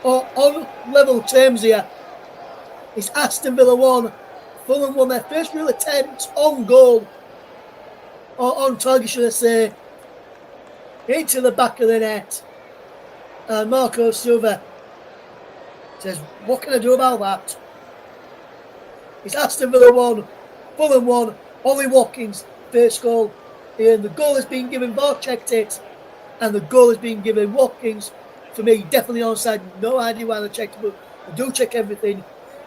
or on level terms here, it's Aston Villa 1. Fulham won their first real attempt on goal. Or on target, should I say. Into the back of the net. And Marco Silva says, what can I do about that? It's Aston Villa 1, Fulham 1, Ollie Watkins, first goal. And the goal has been given, VAR checked it, and the goal has been given. Watkins, for me, definitely onside. No idea why they checked it, but I do check everything.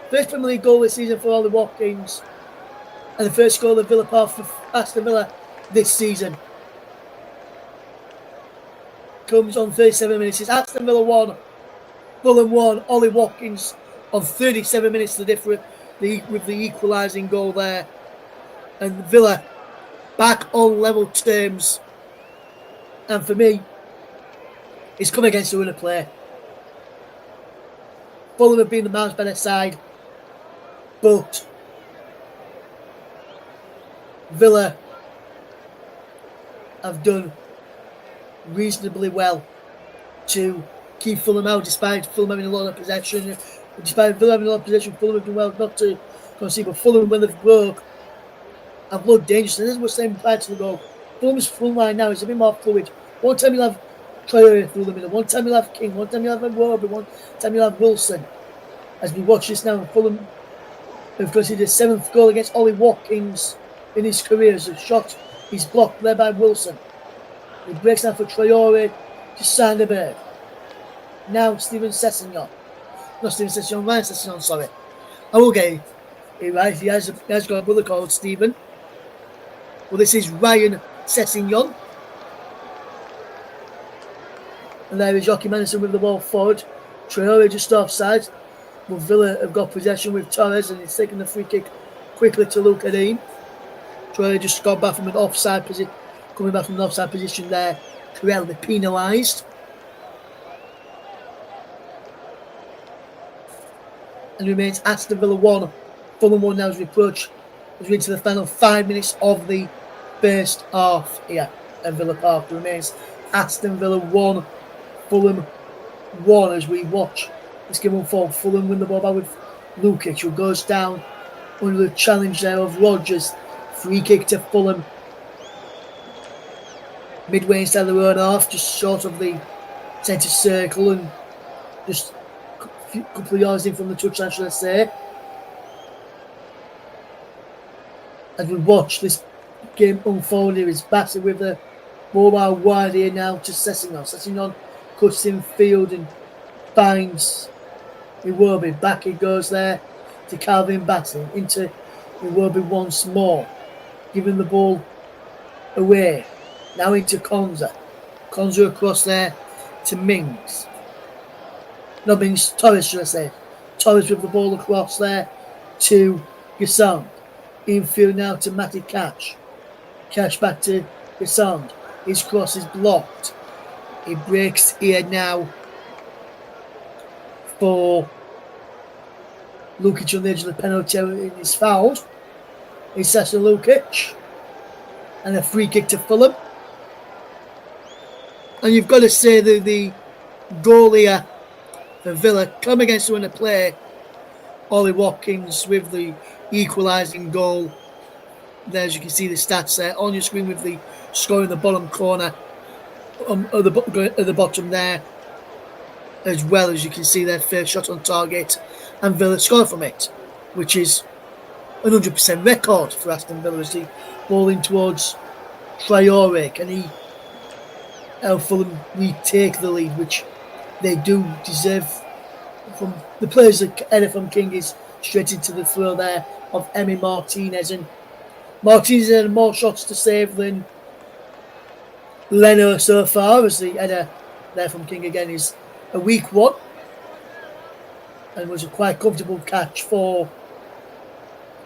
First Premier League goal this season for Ollie Watkins, and the first goal of Villa Park for Aston Villa this season. Comes on 37 minutes. It's Aston Villa 1, Fulham 1, Ollie Watkins on 37 minutes to different with the equalising goal there. And Villa back on level terms. And for me, it's come against the winner play. Fulham have been the man's better side, but Villa have done reasonably well to keep Fulham out, despite Fulham having a lot of possession. Despite Villa having a lot of possession, Fulham have done well not to concede. But Fulham, when they've broke, have looked dangerous. And this is what's saying prior to the goal. Fulham's front line now is a bit more fluid. One time you'll have Traore through the middle, one time you'll have King, one time you'll have Iwobi, one time you'll have Wilson. As we watch this now, Fulham have conceded a 7th goal against Ollie Watkins in his career as a shot is blocked there by Wilson. He breaks down for Traore to Sanderberg. Now Ryan Sessegnon, sorry. I will get it right. He has got a brother called Stephen. Well, this is Ryan Sessegnon. And there is Joachim Andersen with the ball forward. Traore just offside. But Villa have got possession with Torres, and he's taking the free kick quickly to LukaDie. Troy just got back from an offside position, coming back from an offside position there, correctly penalised. And remains Aston Villa 1, Fulham 1 now as we approach, as we into the final 5 minutes of the first half here at Villa Park. It remains Aston Villa 1, Fulham 1 as we watch this game unfold. Fulham win the ball back with Lukic, who goes down under the challenge there of Rodgers. Free kick to Fulham. Midway inside the own half, just short of the centre circle and just a couple of yards in from the touchline, should I say. As we watch this game unfold, here is Bassett with the ball out wide here now to Sessegnon. Sessegnon cuts in field and finds Iwobi. Back he goes there to Calvin Bassett. Into Iwobi once more. Giving the ball away. Now into Konza. Konza across there to Mings. No, Mings, Torres should I say. Torres with the ball across there to Gassand. Infield now to Matty Cash. Cash back to Gassand. His cross is blocked. He breaks here now for Lukic on the edge of the penalty area and is fouled. It's Sasa Lukic. And a free kick to Fulham. And you've got to say that the goal here for Villa come against the winner play. Ollie Watkins with the equalising goal. There, as you can see the stats there on your screen with the score in the bottom corner at the bottom there, as well as you can see their first shot on target, and Villa score from it, which is 100% record for Aston Villa as they ball in towards Traore. Can he help Fulham retake the lead, which they do deserve from the players that header from King is straight into the throw there of Emi Martinez, and Martinez had more shots to save than Leno so far, as the header there from King again is a weak one and was a quite comfortable catch for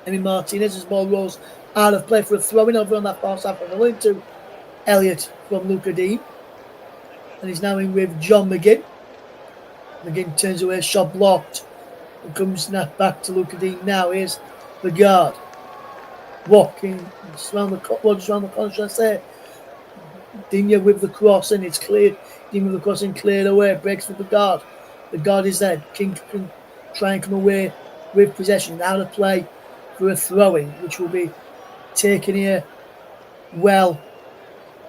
Emi Martinez as ball rolls out of play for a throw-in over on that far side from the link to Elliott from LukaDie, and he's now in with John McGinn. McGinn turns away, shot blocked, and comes back to LukaDie. Now here's the guard walking around the corner, should I say. Digne with the cross, and it's cleared. Digne with the cross and cleared away. Breaks for the guard. The guard is there. King can try and come away with possession. Out of play for a throw-in, which will be taken here well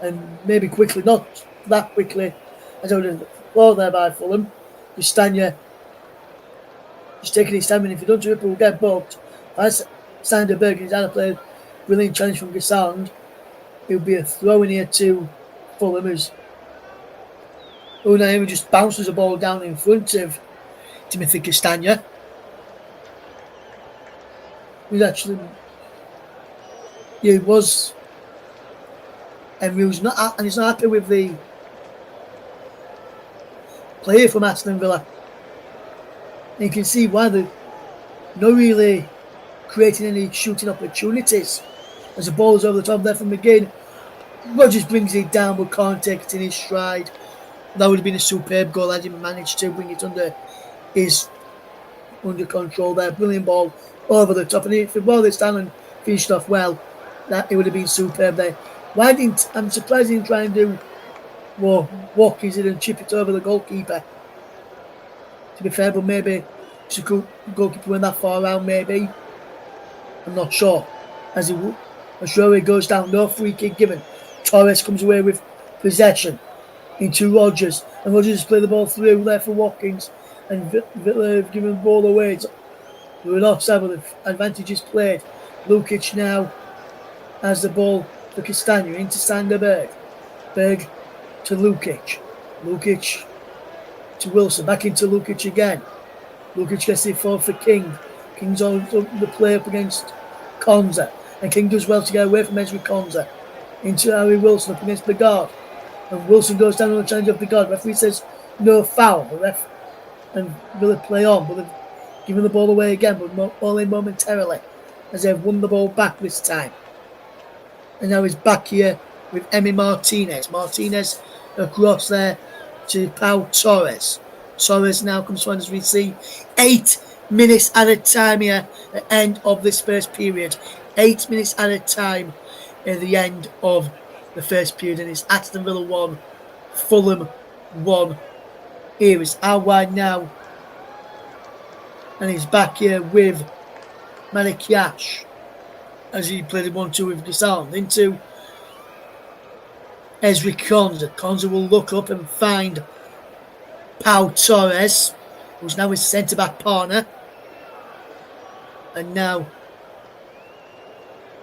and maybe quickly. Not that quickly as I would have thought there by Fulham. Castagna just taking his time, and if you don't do it, we'll get booked. As Sanderberg is out of play, brilliant challenge from Gassand. It'll be a throw in here to Fulham as Unai just bounces the ball down in front of Timothy Castagna. He's actually, he was, and he's not happy with the player from Aston Villa. And you can see why they're not really creating any shooting opportunities. As the ball is over the top there from McGinn, Rodgers brings it down but can't take it in his stride. That would have been a superb goal had he managed to bring it under control there. Brilliant ball over the top, and if the ball is down and finished off well, that it would have been superb there. I'm surprised he didn't try and do Watkins in and chip it over the goalkeeper. To be fair, but maybe the goalkeeper went that far around, maybe. I'm not sure. As Traore goes down, no free kick given. Torres comes away with possession into Rodgers, and Rodgers play the ball through there for Watkins, and Villa have given the ball away. We're not but the advantage is played. Lukic now has the ball for Castagna into Sanderberg. Berg to Lukic. Lukic to Wilson. Back into Lukic again. Lukic gets it forward for King. King's on the play up against Konza. And King does well to get away from Ezri Konza. Into Harry Wilson up against Begard. And Wilson goes down on the challenge of Begard. Referee says no foul. The ref and Villa play on, but they've given the ball away again, but only momentarily. as they've won the ball back this time. And now he's back here with Emi Martinez. Martinez across there to Pau Torres. Torres now comes to as we see 8 minutes at a time here at the end of this first period. 8 minutes at a time at the end of the first period. And it's Aston Villa 1, Fulham 1. Here is out wide now. And he's back here with Manikiash as he played 1-2 with Gassan into Ezri Konza. Konza will look up and find Pau Torres, who's now his centre-back partner. And now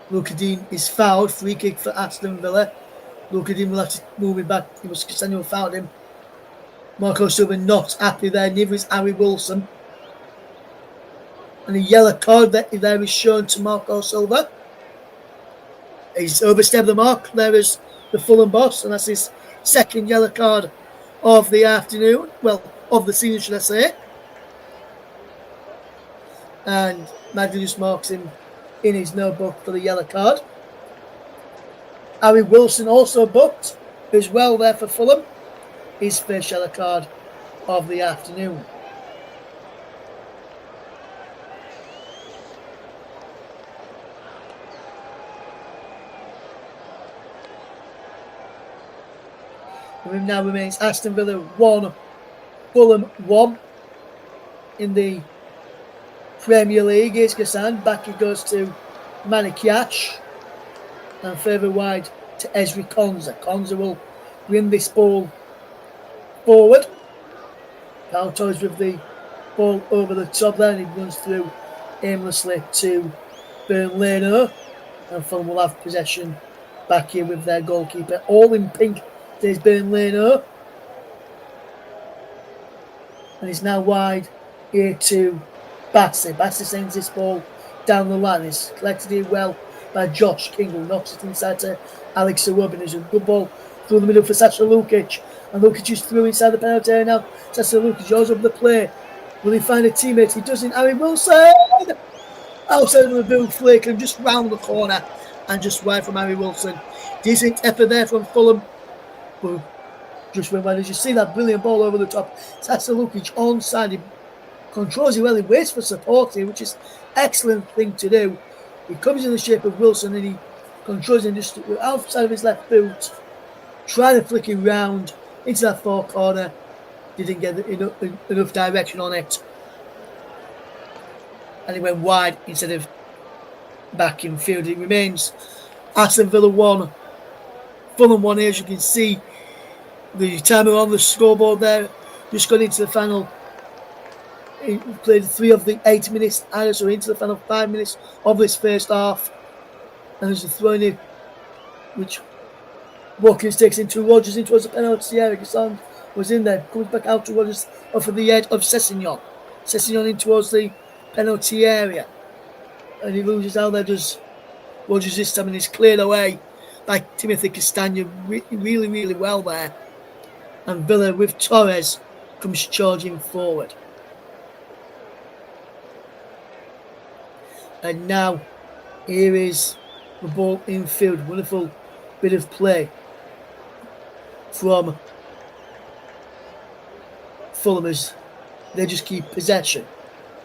Lukadin is fouled. Free kick for Aston Villa. Lukadin will have to move it back. It was Castagne who fouled him. Marco Silva not happy there. Neither is Harry Wilson. And a yellow card there is shown to Marco Silva. He's overstepped the mark. There is the Fulham boss, and that's his second yellow card of the afternoon. Well, of the season, should I say. And Magnus marks him in his notebook for the yellow card. Harry Wilson also booked as well there for Fulham. His first yellow card of the afternoon. And now remains Aston Villa 1, Fulham 1 in the Premier League. Here's Gassan. Back it goes to Manikiash. And further wide to Ezri Konza. Konza will bring this ball forward. Pau Torres with the ball over the top there, and he runs through aimlessly to Bernd Leno. And Fulham will have possession back here with their goalkeeper. All in pink, there's Bernd Leno. And he's now wide here to Bassi. Bassi sends this ball down the line. It's collected here well by Josh King, who knocks it inside to Alex Iwobi. There's a good ball through the middle for Sasha Lukic. And Lukic is through inside the penalty area now. Sasha Lukic goes up the play. Will he find a teammate? He doesn't. Harry Wilson! Outside of the blue flick and just round the corner and just wide from Harry Wilson. Decent effort there from Fulham. Who just went wide. As you see that brilliant ball over the top. Sasha Lukic onside. He controls it well. He waits for support here, which is excellent thing to do. He comes in the shape of Wilson and he controls him just outside of his left boot. Trying to flick it round into that far corner. Didn't get enough direction on it. And he went wide instead of back in field. It remains Aston Villa 1, Fulham 1 here. As you can see, the timer on the scoreboard there just got into the final. He played 3 of the 8 minutes, so into the final 5 minutes of this first half. And there's a throw in here, which Watkins takes into Rodgers in towards the penalty area. Gassan was in there, comes back out to Rodgers off of the head of Sessegnon. Sessegnon in towards the penalty area. And he loses out there, does Rodgers this time, and he's cleared away by Timothy Castagne really, really well there. And Villa with Torres comes charging forward. And now, here is the ball in field. Wonderful bit of play from Fulham as they just keep possession.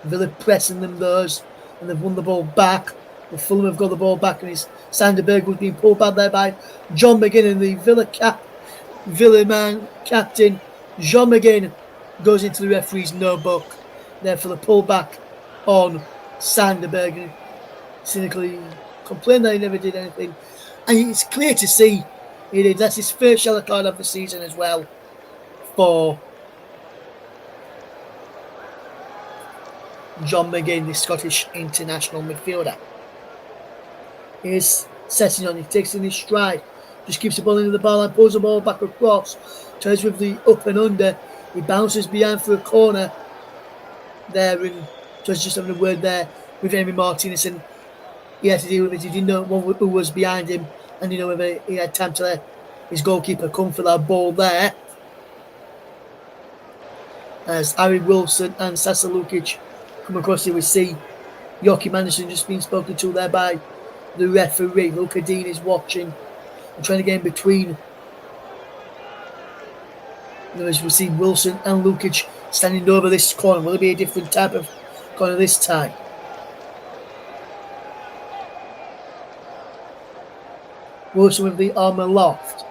Villa pressing them those, and they've won the ball back. But Fulham have got the ball back, and it's Sanderberg was being pulled back there by John McGinn, and the Villa man captain John McGinn goes into the referee's notebook there for the pullback on Sanderberg, and cynically complained that he never did anything. And it's clear to see he did. That's his first yellow card of the season as well for John McGinn, the Scottish international midfielder. Here's Sessegnon. He takes in his stride, just keeps the ball into the bar line, pulls the ball back across, tries with the up and under. He bounces behind for a corner there, and just having a word there with Emi Martinez, and he had to deal with it. He didn't know who was behind him, and you know whether he had time to let his goalkeeper come for that ball there. As Harry Wilson and Sasa Lukic come across here, we see Joachim Anderson just being spoken to there by the referee. Luca Dean is watching and trying to get in between. As we see Wilson and Lukic standing over this corner. Will it be a different type of corner this time? Wilson with the arm aloft.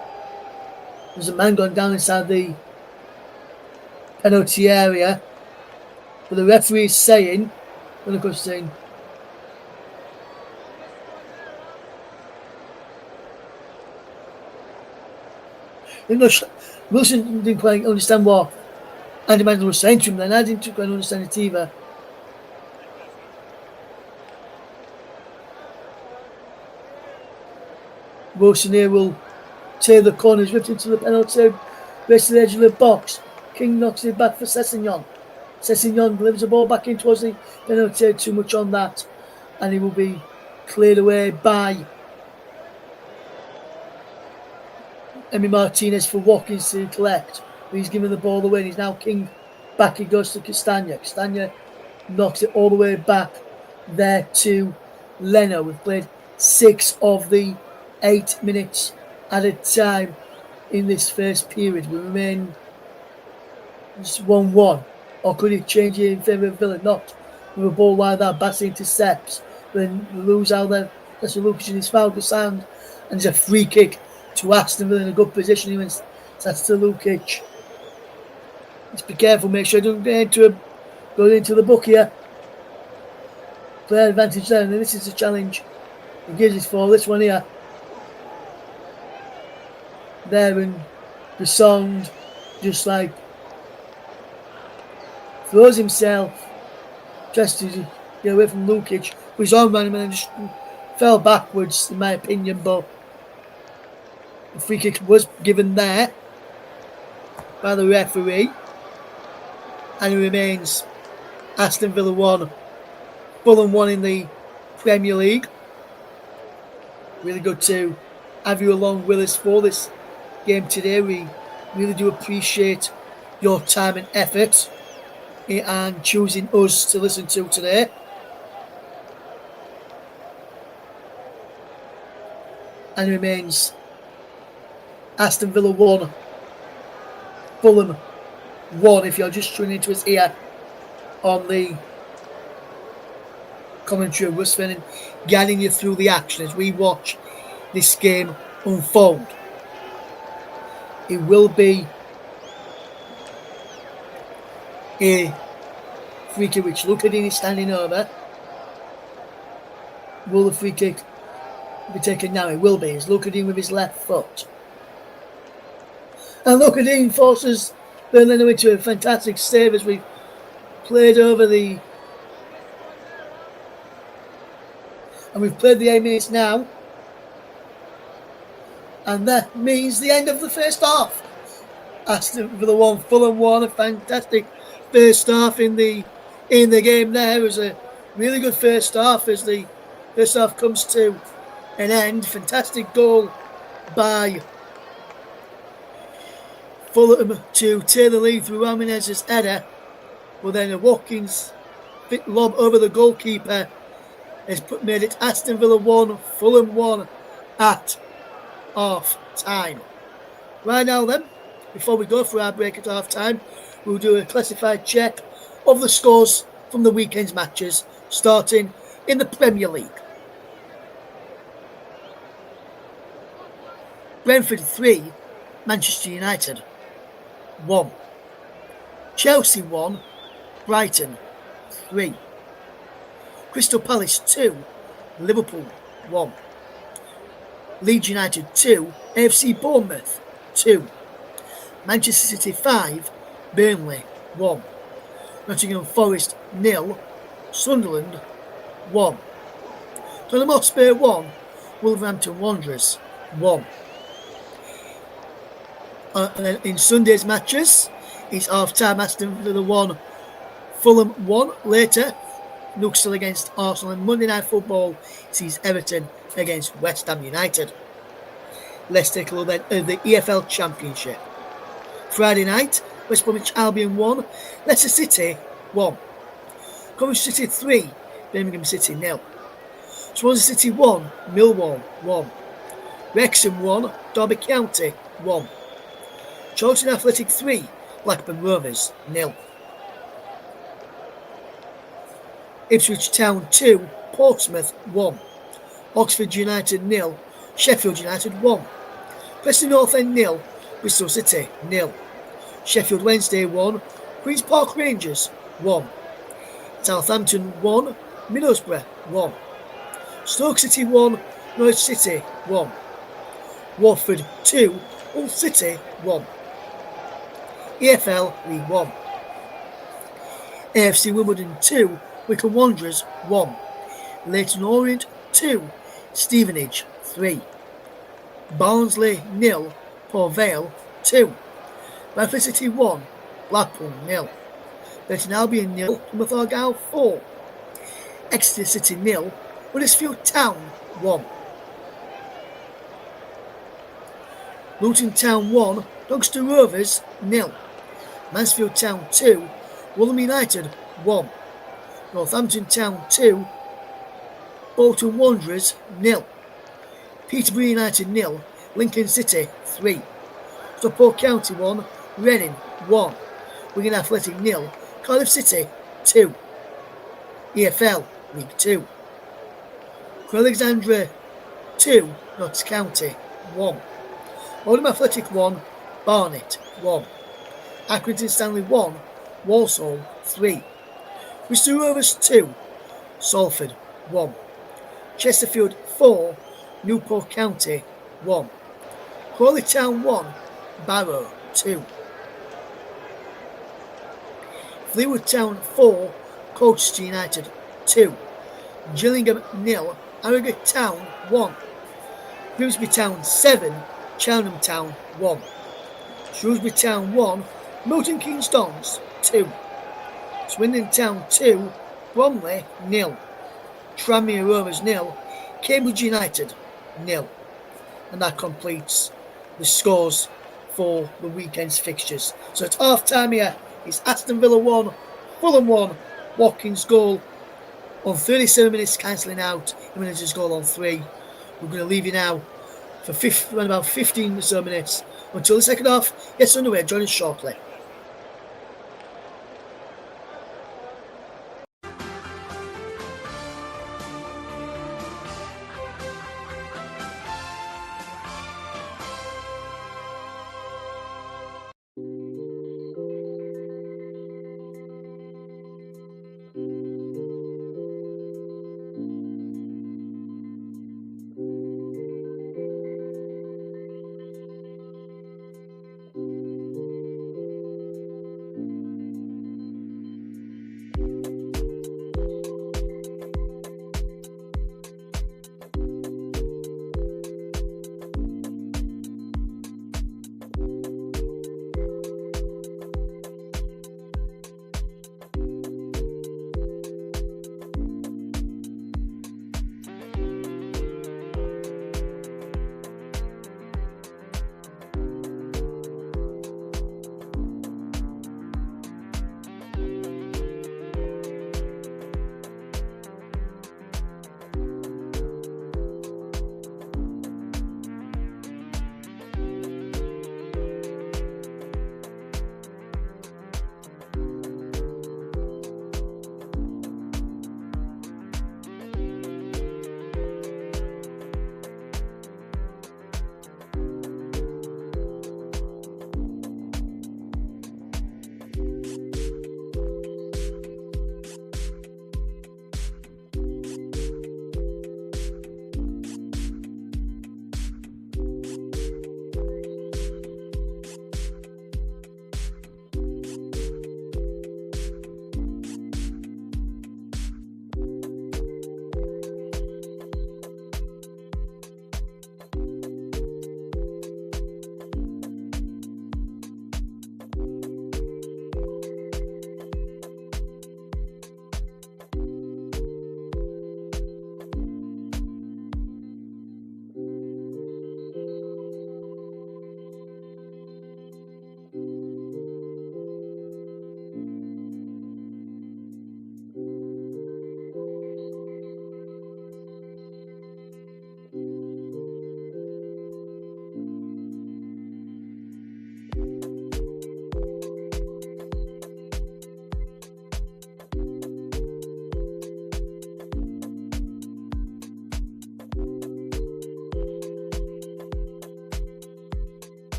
There's a man going down inside the penalty area. But the referee is saying, Wilson didn't quite understand what Andy Mandel was saying to him then. I didn't quite understand it either. Wilson here will tear the corners, ripped into the penalty, race to the edge of the box. King knocks it back for Sessegnon. Sessegnon delivers the ball back in towards the penalty, too much on that, and he will be cleared away by Emi Martinez for Watkins to collect. But he's given the ball away, and he's now King back. He goes to Castagna. Castagna knocks it all the way back there to Leno. We've played 6 of the 8 minutes at a time in this first period. We remain 1-1. Or could it change it in favour of Villa? Not with a ball like that. Bass intercepts. Then we lose out there. That's a Lukic in his foul to sound. And there's a free kick to Aston Villa in a good position. He wins. That's to Lukic. Just be careful. Make sure I don't go into the book here. Player advantage there. And this is a challenge. He gives it for this one here. There, and the sound just like throws himself, tries to get away from Lukic, but his own man and just fell backwards, in my opinion. But the free kick was given there by the referee, and it remains Aston Villa 1, Fulham 1 in the Premier League. Really good to have you along with us for this game today. We really do appreciate your time and effort and choosing us to listen to today. And it remains Aston Villa 1, Fulham 1, if you're just tuning into us here on the commentary of Russ Vernon, guiding you through the action as we watch this game unfold. It will be a free kick which Lucadini is standing over. Will the free kick be taken now? It will be. It's Lucadini with his left foot. And Lucadini forces Burnley into a fantastic save as we played over the... And we've played the 8 minutes now. And that means the end of the first half. Aston Villa 1, Fulham 1, a fantastic first half in the game there. It was a really good first half as the first half comes to an end. Fantastic goal by Fulham to tear the lead through Ramirez's header. But then a Watkins fit lob over the goalkeeper has made it Aston Villa 1, Fulham 1 at half time. Right now then, before we go for our break at half time, we'll do a classified check of the scores from the weekend's matches, starting in the Premier League. Brentford 3, Manchester United 1. Chelsea 1, Brighton 3. Crystal Palace 2, Liverpool 1. Leeds United 2, AFC Bournemouth 2. Manchester City 5, Burnley 1. Nottingham Forest 0, Sunderland 1. Tottenham Hotspur 1, Wolverhampton Wanderers 1. And then in Sunday's matches, it's half-time Aston Villa 1, Fulham 1. Later, Newcastle against Arsenal, and Monday Night Football sees Everton against West Ham United. Let's take a look then at the EFL Championship. Friday night, West Bromwich Albion 1, Leicester City 1. Coventry City 3, Birmingham City 0. Swansea City 1, Millwall 1. Wrexham 1, Derby County 1. Charlton Athletic 3, Blackburn Rovers 0. Ipswich Town 2, Portsmouth 1. Oxford United 0, Sheffield United 1. Preston North End 0, Bristol City 0. Sheffield Wednesday 1, Queen's Park Rangers 1. Southampton 1, Middlesbrough 1. Stoke City 1, Norwich City 1. Watford 2, Hull City 1. EFL League 1. AFC Wimbledon 2, Wycombe Wanderers 1. Leyton Orient 2, Stevenage 3. Barnsley 0, Port Vale 2. Bradford City 1, Blackpool 0. Burton Albion 0, Plymouth Argyle 4. Exeter City 0, Huddersfield Town 1. Luton Town 1, Doncaster Rovers 0. Mansfield Town 2, Fulham United 1. Northampton Town 2, Bolton Wanderers 0. Peterborough United 0, Lincoln City 3. Stockport County 1, Reading 1. Wigan Athletic 0, Cardiff City 2. EFL League 2. Crewe Alexandra 2, Notts County 1. Oldham Athletic 1, Barnet 1. Accrington Stanley 1, Walsall 3. Bristol Rovers 2, Salford 1. Chesterfield 4, Newport County 1. Crawley Town 1, Barrow 2. Fleetwood Town 4, Colchester United 2. Gillingham 0, Harrogate Town 1. Grimsby Town 7, Cheltenham Town 1. Shrewsbury Town 1, Milton Keynes Dons 2. Swindon Town 2, Bromley 0. Tranmere Rovers 0, Cambridge United 0. And that completes the scores for the weekend's fixtures. So it's half time here. It's Aston Villa 1, Fulham 1, Watkins goal on 37 minutes, cancelling out Jimenez's goal on 3. We're going to leave you now for around about 15 or so minutes until the second half gets underway. Join us shortly.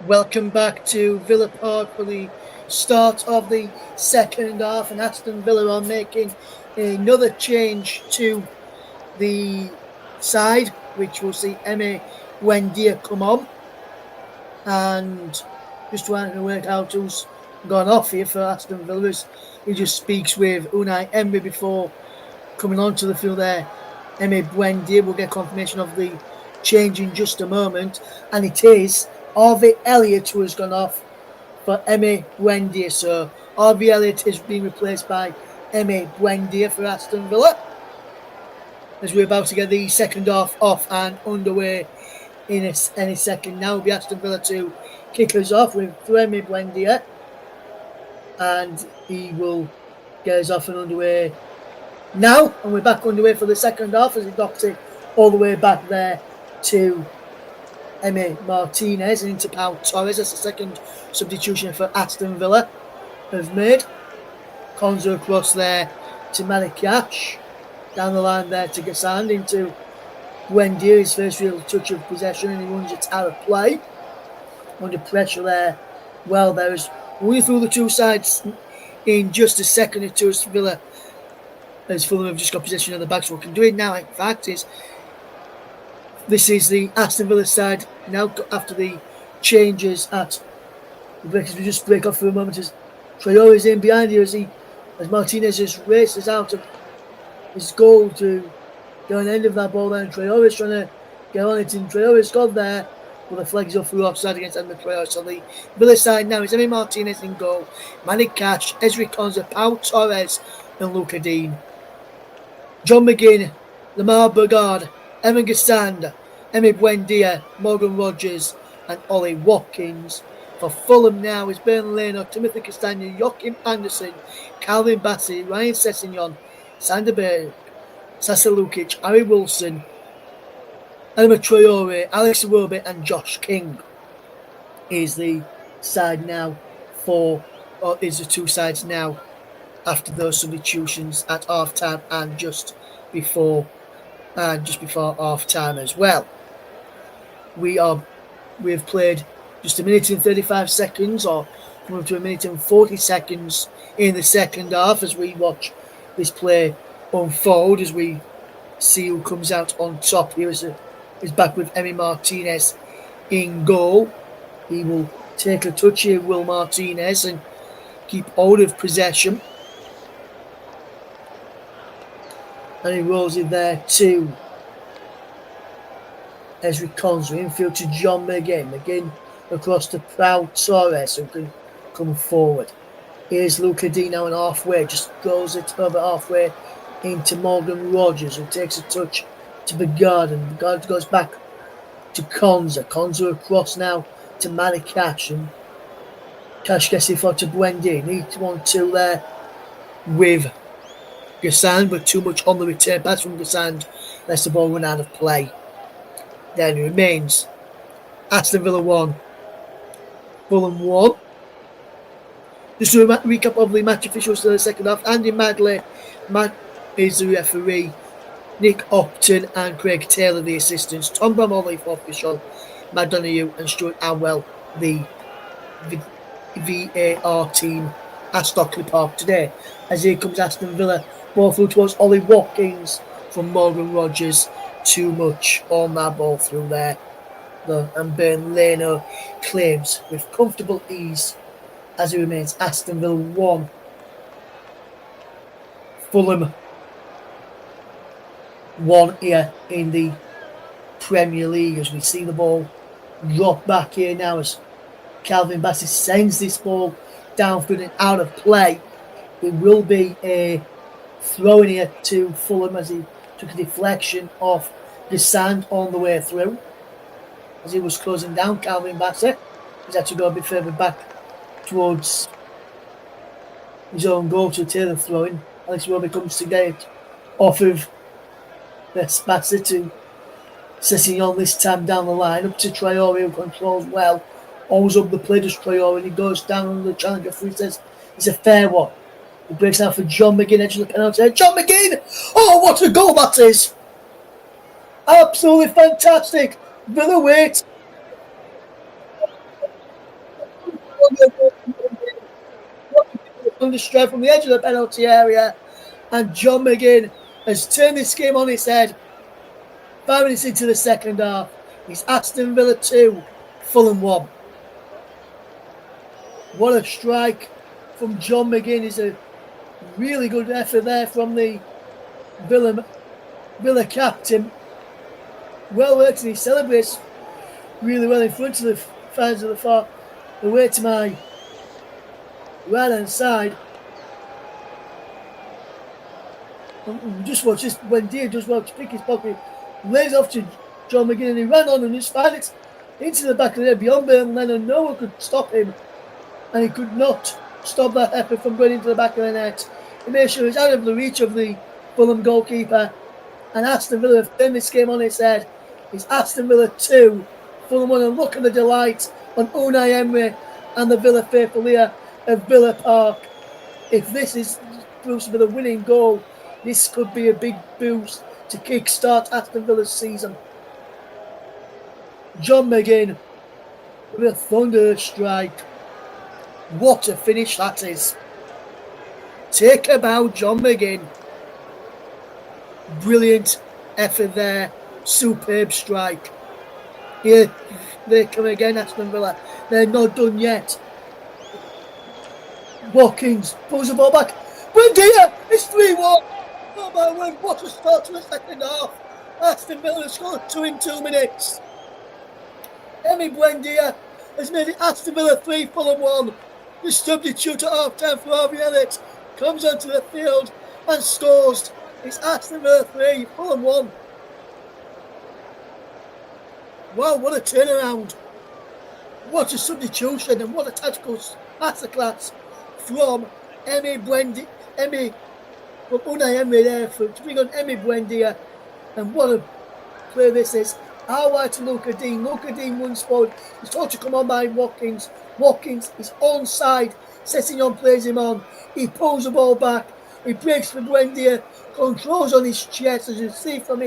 Welcome back to Villa Park for the start of the second half, and Aston Villa are making another change to the side, which will see Emi Buendia come on. And just trying to work out who's gone off here for Aston Villa. He just speaks with Unai Emery before coming onto the field there. Emi Buendia will get confirmation of the change in just a moment, and it is Harvey Elliott who has gone off for Emi Buendia. So Harvey Elliott is being replaced by Emi Buendia for Aston Villa, as we're about to get the second half off and underway in any second. Now will be Aston Villa to kick us off with Emi Buendia, and he will get us off and underway now, and we're back underway for the second half as he knocks it all the way back there to Emi Martinez and into Pau Torres. That's the second substitution for Aston Villa have made. Konza across there to Malikash. Down the line there to Gassand into Buendia, his first real touch of possession, and he runs it out of play. Under pressure there. Well, there is running through the two sides in just a second or two as Villa, as Fulham have just got possession of the back. So what we can do it now, in fact, is this is the Aston Villa side now after the changes at the break. We just break off for a moment as Traore is in behind here as Martinez just races out of his goal to get on the end of that ball there, and Traore is trying to get on it, and Traore's got there, but the flag is off through offside against Edmund Traore. So the Villa side now is Emi Martinez in goal, Manny Cash, Ezri Konza, Pau Torres and Luca Dean. John McGinn, Lamar Burgard, Evan Gassand, Emi Buendia, Morgan Rogers and Ollie Watkins. For Fulham now is Ben Leno, Timothy Castagna, Joachim Anderson, Calvin Bassey, Ryan Sessegnon, Sander Berg, Sasa Lukic, Harry Wilson, Elmer Traore, Alex Iwobi and Josh King is the side now is the two sides now after those substitutions at half time and just before half time as well. We've played just a minute and 35 seconds, or coming up to a minute and 40 seconds in the second half as we watch this play unfold, as we see who comes out on top. Here is back with Emi Martinez in goal. He will take a touch here, Will Martinez, and keep hold of possession. And he rolls it there to Ezri Konza, infield to John McGinn. McGinn across to Pau Torres, who can come forward. Here's Luca Di now and halfway, just goes it over halfway into Morgan Rogers, who takes a touch to Begard, and Begard goes back to Konza. Konza across now to Malikash, and Cash gets it for to Buendia. Needs 1-2 there with Gassand, but too much on the return pass from Gassand. Lets the ball run out of play. Then it remains Aston Villa 1, Fulham 1. Just a recap of the match officials for the second half. Andy Madley is the referee. Nick Upton and Craig Taylor the assistants. Tom Bramall the official. Matt Donoghue and Stuart Amwell the VAR team at Stockley Park today. As here comes Aston Villa. Ball through towards Ollie Watkins from Morgan Rogers. Too much on that ball through there. And Ben Leno claims with comfortable ease as it remains Aston Villa 1, Fulham 1 here in the Premier League, as we see the ball drop back here now as Calvin Bassey sends this ball downfield and out of play. It will be a throw in here to Fulham as he took a deflection off Gassand on the way through. As he was closing down Calvin Bassey, he's had to go a bit further back towards his own goal to Taylor throwing. Alex Iwobi comes to get it off of Bassey to Sessegnon this time down the line, up to Traore, who controls well. Always up the play to Traore, and he goes down on the challenger for, he says it's a fair one. He breaks out for John McGinn, edge of the penalty. John McGinn! Oh, what a goal that is! Absolutely fantastic. Villa wait. under straight from the edge of the penalty area, and John McGinn has turned this game on its head. 5 minutes into the second half, it's Aston Villa 2, Fulham 1. What a strike from John McGinn. Is a really good effort there from the Villa captain. Well worked, and he celebrates really well in front of the fans of the far away to my right hand side. And just watch this when Deere does well to pick his pocket, lays off to John McGinn, and he ran on and just fired it into the back of the net beyond Byrne Lennon. No one could stop him, and he could not stop that effort from going into the back of the net. He made sure it was out of the reach of the Fulham goalkeeper, and Aston Villa have turned this game on its head. It's Aston Villa 2, Fulham 1, and look at the delight on Unai Emery and the Villa faithful here at Villa Park. If this proves to be the winning goal, this could be a big boost to kick-start Aston Villa's season. John McGinn with a thunderous strike. What a finish that is. Take a bow, John McGinn. Brilliant effort there. Superb strike. Here they come again, Aston Villa. They're not done yet. Watkins pulls the ball back. Buendia! It's 3-1. Oh my word, what a start to the second half. Aston Villa has scored 2 in 2 minutes. Emi Buendia has made it Aston Villa 3, Fulham 1. The substitute at half time for Harvey Elliott comes onto the field and scores. It's Aston Villa 3, Fulham 1. Wow, what a turnaround. What a substitution and what a tactical masterclass from Unai Emery there to bring on Emi Buendia. And what a play this is. Out wide to Luca Dean. Luca Dean once forward. He's told to come on by Watkins. Watkins is onside. Sessegnon plays him on. He pulls the ball back. He breaks for Buendia. Controls on his chest, as you see from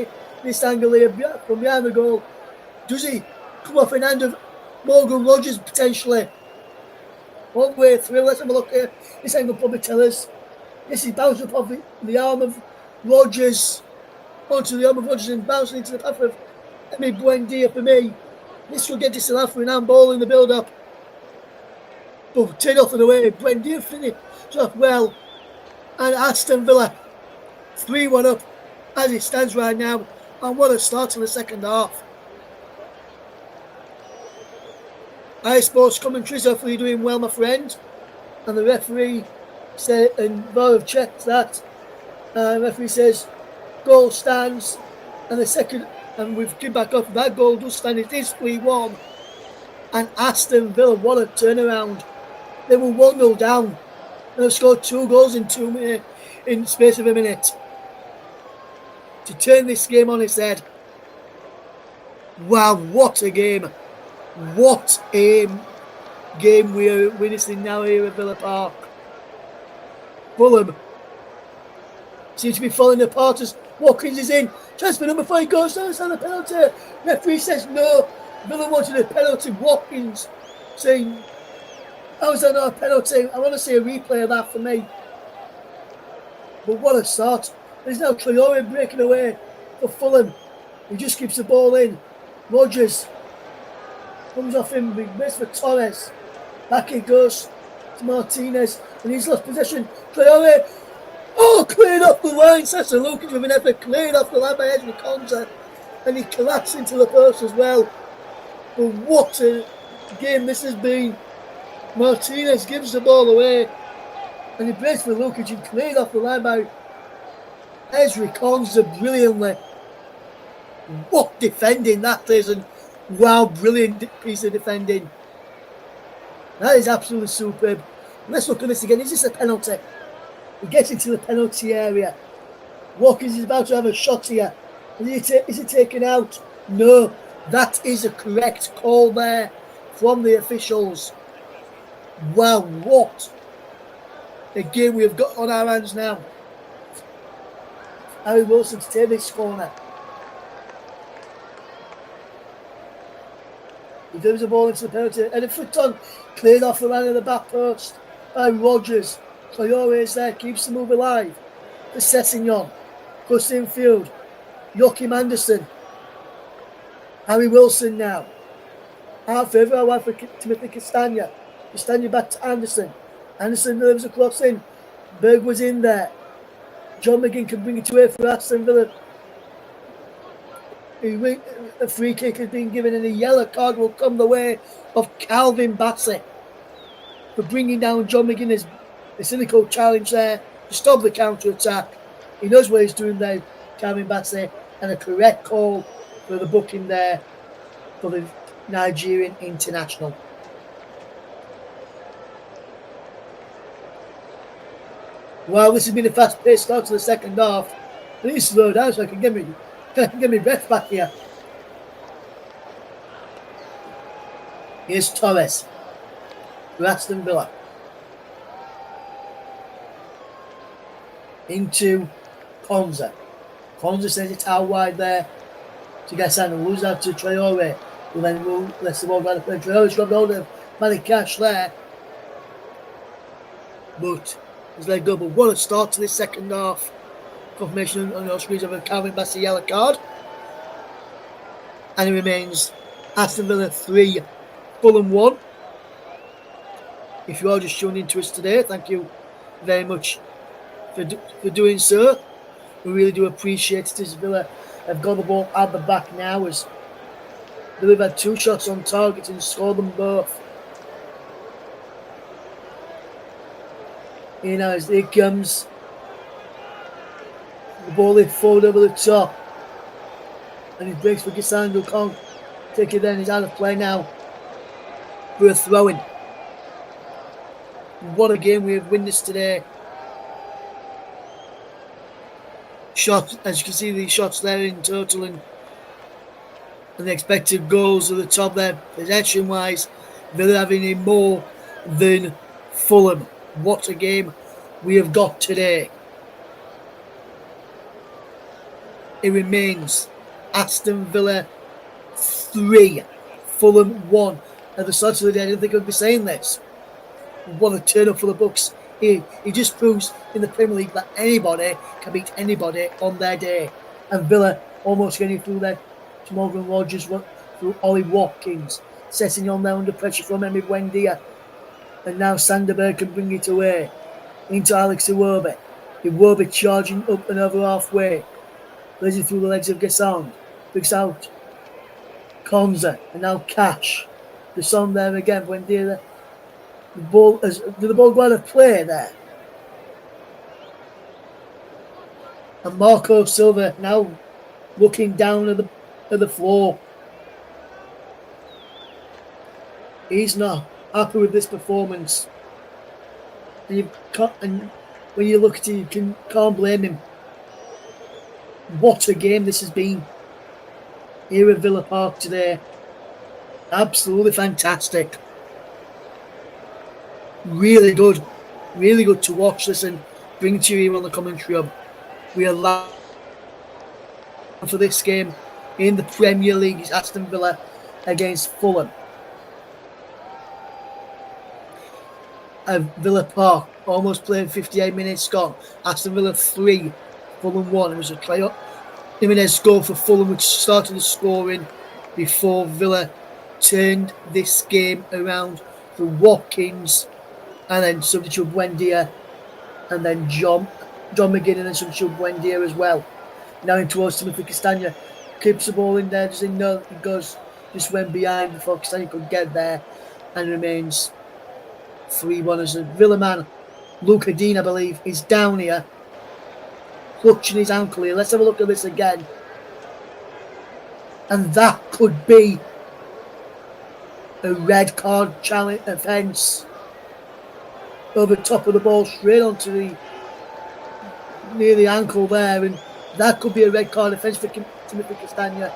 this angle here from behind the goal. Does he come off in hand of Morgan Rogers potentially? All the way through. Let's have a look here. This angle probably tell us. This is bouncing up off the arm of Rogers. Onto the arm of Rogers and bouncing into the path of Emi Buendia for me. This will get disallowed for an handball in the build-up. But turn off and away. Buendia finished off well. And Aston Villa 3-1 up as it stands right now. And what a start to the second half. iSports commentaries, hopefully doing well, my friend. And the referee said, and VAR have checked that. Referee says goal stands, and the second, and we've come back off that goal does stand. It is 3-1. And Aston Villa, what a turnaround. They were 1-0 down and have scored 2 goals in space of a minute to turn this game on its head. Wow, what a game. What a game we are witnessing now here at Villa Park. Fulham seems to be falling apart as Watkins is in. Transfer number 5 goes down. It's on a penalty. Referee says no. Villa wanted a penalty. Watkins saying, how is that not a penalty? I want to see a replay of that for me. But what a start. There's now Traore breaking away for Fulham. He just keeps the ball in. Rogers comes off him, big miss for Torres. Back it goes to Martinez, and he's lost possession. Traore, cleared off the line. Cesar Lucas with an effort, cleared off the line by Ezri Konsa, and he collapsed into the post as well. But what a game this has been. Martinez gives the ball away, and he breaks for Lukic and cleared off the line by Ezri Konsa brilliantly. What defending that is, and wow, brilliant piece of defending. That is absolutely superb. Let's look at this again. Is this a penalty? He gets into the penalty area. Watkins is about to have a shot here. Is it taken out? No. That is a correct call there from the officials. Wow, what a game we have got on our hands now. Harry Wilson to take this corner. He delivers the ball into the penalty, and a foot on, cleared off the man in the back post by Rogers. Traore is there, keeps the move alive. The Sessignon, puts in field. Joachim Anderson. Harry Wilson now. Out further away for Timothy Castagna. Castagna back to Anderson. Anderson delivers a cross in. Berg was in there. John McGinn can bring it away for Aston Villa. A free kick has been given and a yellow card will come the way of Calvin Bassey for bringing down John McGinn. A cynical challenge there to stop the counter-attack. He knows what he's doing there, Calvin Bassey, and a correct call for the booking there for the Nigerian international. Well, this has been a fast-paced start to the second half. I need to slow down so I can get me breath back here. Here's Torres for Aston Villa. Into Konza. Konza sends it out wide there to Gassano. Lose out to Traore. Who then lets the ball down the play. Traore's got hold of Malikash there. But he's let go. But what a start to this second half. Confirmation on your screens of a Calvin Bassey yellow card. And it remains Aston Villa 3, Fulham 1. If you are just tuning into us today, thank you very much for doing so. We really do appreciate it as Villa have got the ball at the back now as Villa have had 2 shots on target and scored them both. Here now as it comes. The ball is forward over the top. And he breaks for Gisando. Can't take it then. He's out of play now for a throw-in. What a game we have witnessed today. Shots, as you can see, these shots there in total and the expected goals at the top there, possession-wise, Villa having a more than Fulham. What a game we have got today. It remains Aston Villa 3, Fulham 1. At the start of the day, I didn't think I'd be saying this. What a turn up for the Bucks. He just proves in the Premier League that anybody can beat anybody on their day. And Villa almost getting through there to Morgan Rogers, through Ollie Watkins. Setting on there under pressure from Emi Buendia. And now Sanderberg can bring it away into Alex Iwobi. Iwobi charging up and over halfway. Lays it through the legs of Gasson. Picks out Konza. And now Cash. The son there again. Buendia there. Did the ball go out of play there? And Marco Silva now looking down at the floor. He's not happy with this performance. And when you look at it, you can't blame him. What a game this has been here at Villa Park today. Absolutely fantastic. Really good to watch this and bring to you here on the Commentary Hub. We are live for this game in the Premier League. It's Aston Villa against Fulham at Villa Park. Almost played 58 minutes gone. Aston Villa 3, Fulham 1. It was a Cleo Jimenez score for Fulham, which started the scoring before Villa turned this game around for Watkins. And then substitute Buendia, and then John McGinn, and then substitute Buendia as well. Now in towards Timothy Castagna, keeps the ball in there, doesn't know it goes, just went behind before Castagna could get there, and remains 3-1 as a Villa man. Luca Dean, I believe, is down here, clutching his ankle here. Let's have a look at this again. And that could be a red card challenge offence. Over the top of the ball, straight onto near the ankle there, and that could be a red card offence for Timothy Castagna.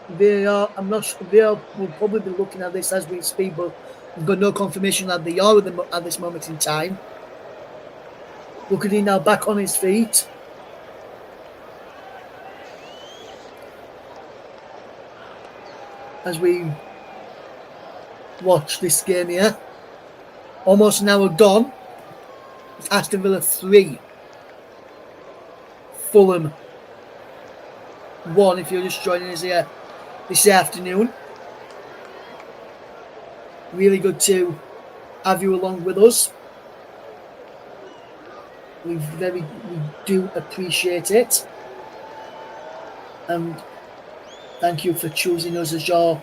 VAR, I'm not sure. VAR will probably be looking at this as we speak, but we've got no confirmation that they are at this moment in time. Look at him now back on his feet. As we watch this game here. Almost an hour gone. It's Aston Villa 3. Fulham 1, if you're just joining us here this afternoon. Really good to have you along with us. We do appreciate it. And thank you for choosing us as your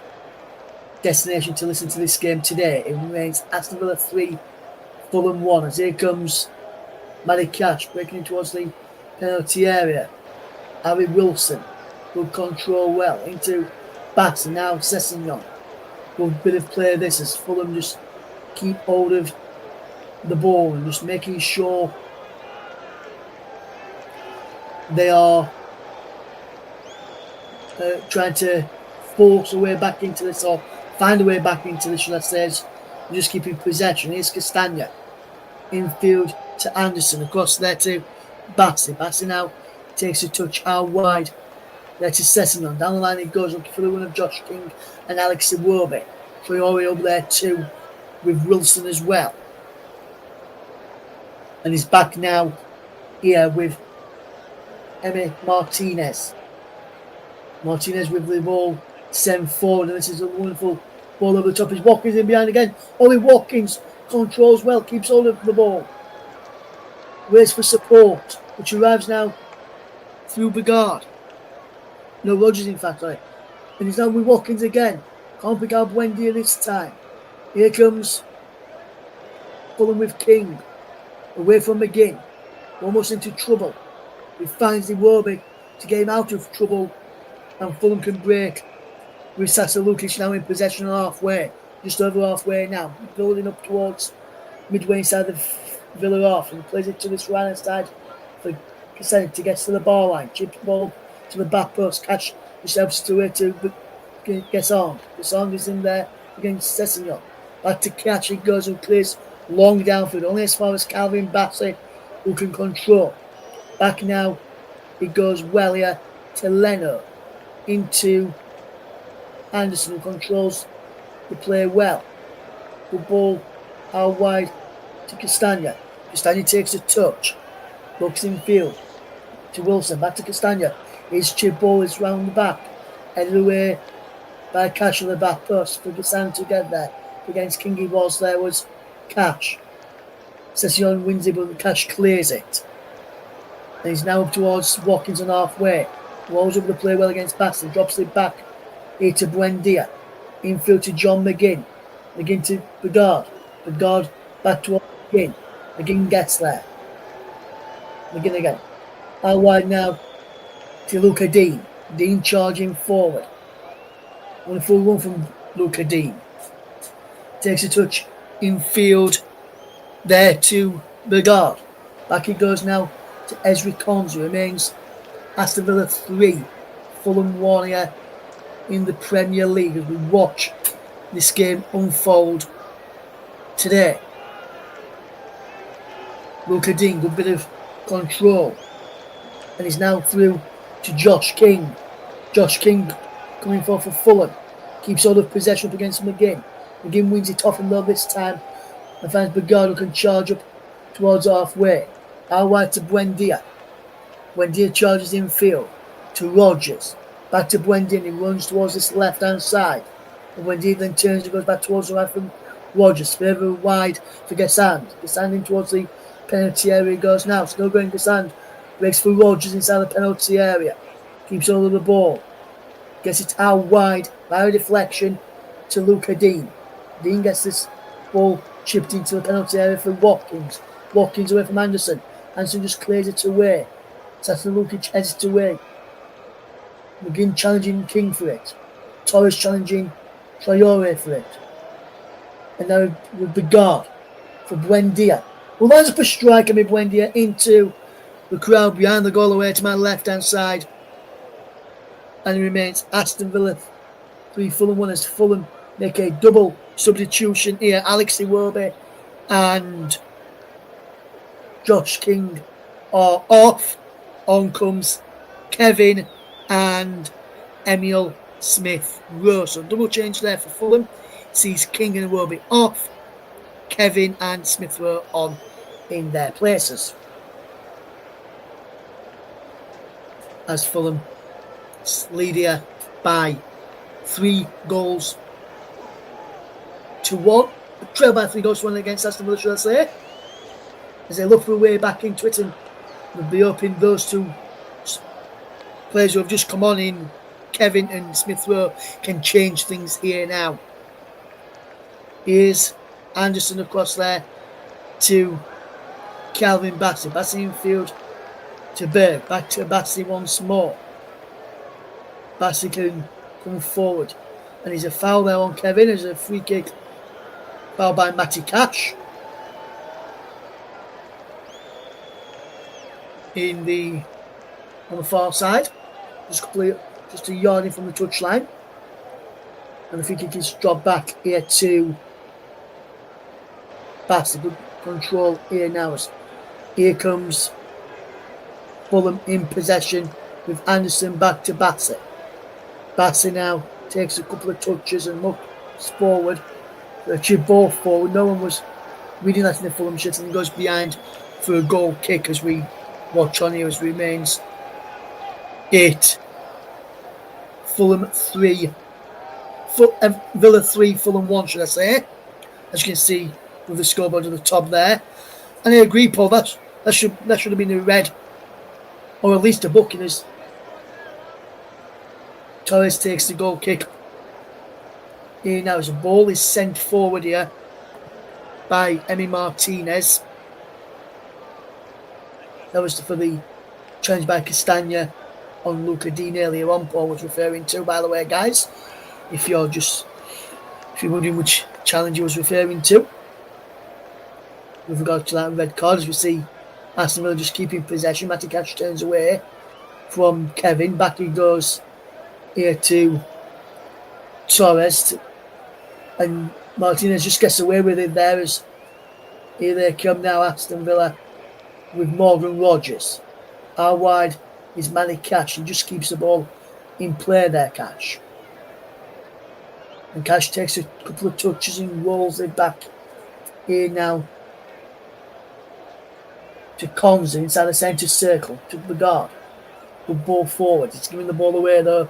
destination to listen to this game today. It remains Aston Villa 3, Fulham 1. As here comes Matty Cash breaking in towards the penalty area. Harry Wilson, good control well into Bass, and now Sessegnon. Good bit of play this as Fulham just keep hold of the ball and just making sure they are trying to force a way back into this, or find a way back into this, should I say, just keeping possession. Here's Castagna. Infield to Anderson. Across there to Bassey. Bassey now takes a touch out wide. There to Sessegnon. Down the line it goes, looking for the one of Josh King and Alex Iwobi. Traore over there too, with Wilson as well. And he's back now here with Emi Martinez. Martinez with the ball sent forward, and this is a wonderful ball over the top. Is Watkins in behind again. Ollie Watkins controls well, keeps hold of the ball. Waits for support, which arrives now through Bigard. No, Rodgers in fact, right. And he's now with Watkins again. Can't pick out Buendia this time. Here comes Fulham with King. Away from McGinn. Almost into trouble. He finds Iwobi to get him out of trouble. And Fulham can break with Sasa Lukic now in possession halfway. Just over halfway now. Building up towards midway inside the Villa half. And plays it to this right hand side for Cassani to get to the bar line. Chips ball to the back post. Cash just helps to it to get on. Gasson is in there against Sessegnon. Back to Cash. He goes and clears long downfield. Only as far as Calvin Bassett, who can control. Back now. It goes well here to Leno. Into Anderson, who controls the play well. The ball out wide to Castagna. Castagna takes a touch. Looks in field to Wilson. Back to Castagna. His chip ball is round the back. Headed away by Cash on the back post for Gassan to get there. Against King he was there was Cash. Sessegnon wins it, but Cash clears it. And he's now up towards Watkins on halfway. Rolls up the play well against Bassett. Drops it back here to Buendia. Infield to John McGinn. McGinn to Bigard. Bigard back to McGinn. McGinn gets there. McGinn again. Out wide now to Luca Dean. Dean charging forward. Wonderful run from Luca Dean. Takes a touch infield there to Bigard. Back it goes now to Ezri Collins, who remains Aston Villa 3, Fulham 1 here in the Premier League as we watch this game unfold today. Luca Dean, good bit of control. And he's now through to Josh King. Josh King coming forward for Fulham. Keeps hold of possession up against McGinn. McGinn wins it off and low this time. And finds Bigard, who can charge up towards halfway. Out wide to Buendia. Buendia charges infield to Rodgers. Back to Buendia, and he runs towards this left hand side. And Buendia then turns and goes back towards the right from Rodgers. Further wide for Gassan. Gassan in towards the penalty area goes now. Still going Gassan. Breaks for Rodgers inside the penalty area. Keeps hold of the ball. Gets it out wide by a deflection to Luca Dean. Dean gets this ball chipped into the penalty area for Watkins. Watkins away from Anderson. Anderson just clears it away. Sasa Lukic heads it away. McGinn challenging King for it. Torres challenging Traore for it. And now with Bigard for Buendia. Well, lines up a strike amid Buendia into the crowd behind the goal away to my left hand side. And it remains Aston Villa 3, Fulham 1 as Fulham make a double substitution here. Alex Iwobi and Josh King are off. On comes Kevin and Emil Smith-Rowe. So double change there for Fulham. Sees King and Iwobi off. Kevin and Smith-Rowe on in their places. As Fulham lead here by 3 goals to 1. Trail by 3 goals to 1 against Aston Villa, should I say. As they look for a way back into it, and we'll be hoping those 2 players who have just come on in, Kevin and Smith-Rowe, can change things here now. Here's Anderson across there to Calvin Bassey. Bassey in field to Berg. Back to Bassey once more. Bassey can come forward. And there's a foul there on Kevin. There's a free kick. Foul by Matty Cash. On the far side. Just a yard in from the touchline. And the free kick is dropped back here to Bassey. Good control here now. Here comes Fulham in possession with Anderson back to Bassey. Bassey now takes a couple of touches and looks forward. A chip ball forward. No one was reading that in the Fulham shit, and he goes behind for a goal kick as we watch on here as remains 8. Fulham 3. Villa 3, Fulham 1, should I say. As you can see with the scoreboard at the top there. And I agree, Paul, that should have been a red, or at least a booking, as Torres takes the goal kick. Here now as the ball is sent forward here by Emi Martinez. That was for the challenge by Castagna on Luca Dean earlier on, Paul was referring to, by the way, guys. If you're wondering which challenge he was referring to. With regard to that red card, as we see Aston Villa just keeping possession. Matty Cash turns away from Kevin. Back he goes here to Torres. And Martinez just gets away with it there as here they come now, Aston Villa, with Morgan Rogers. Out wide is Matty Cash. He just keeps the ball in play there, Cash. And Cash takes a couple of touches and rolls it back here now to Konza inside the centre circle, to the guard. Good ball forward. It's giving the ball away though.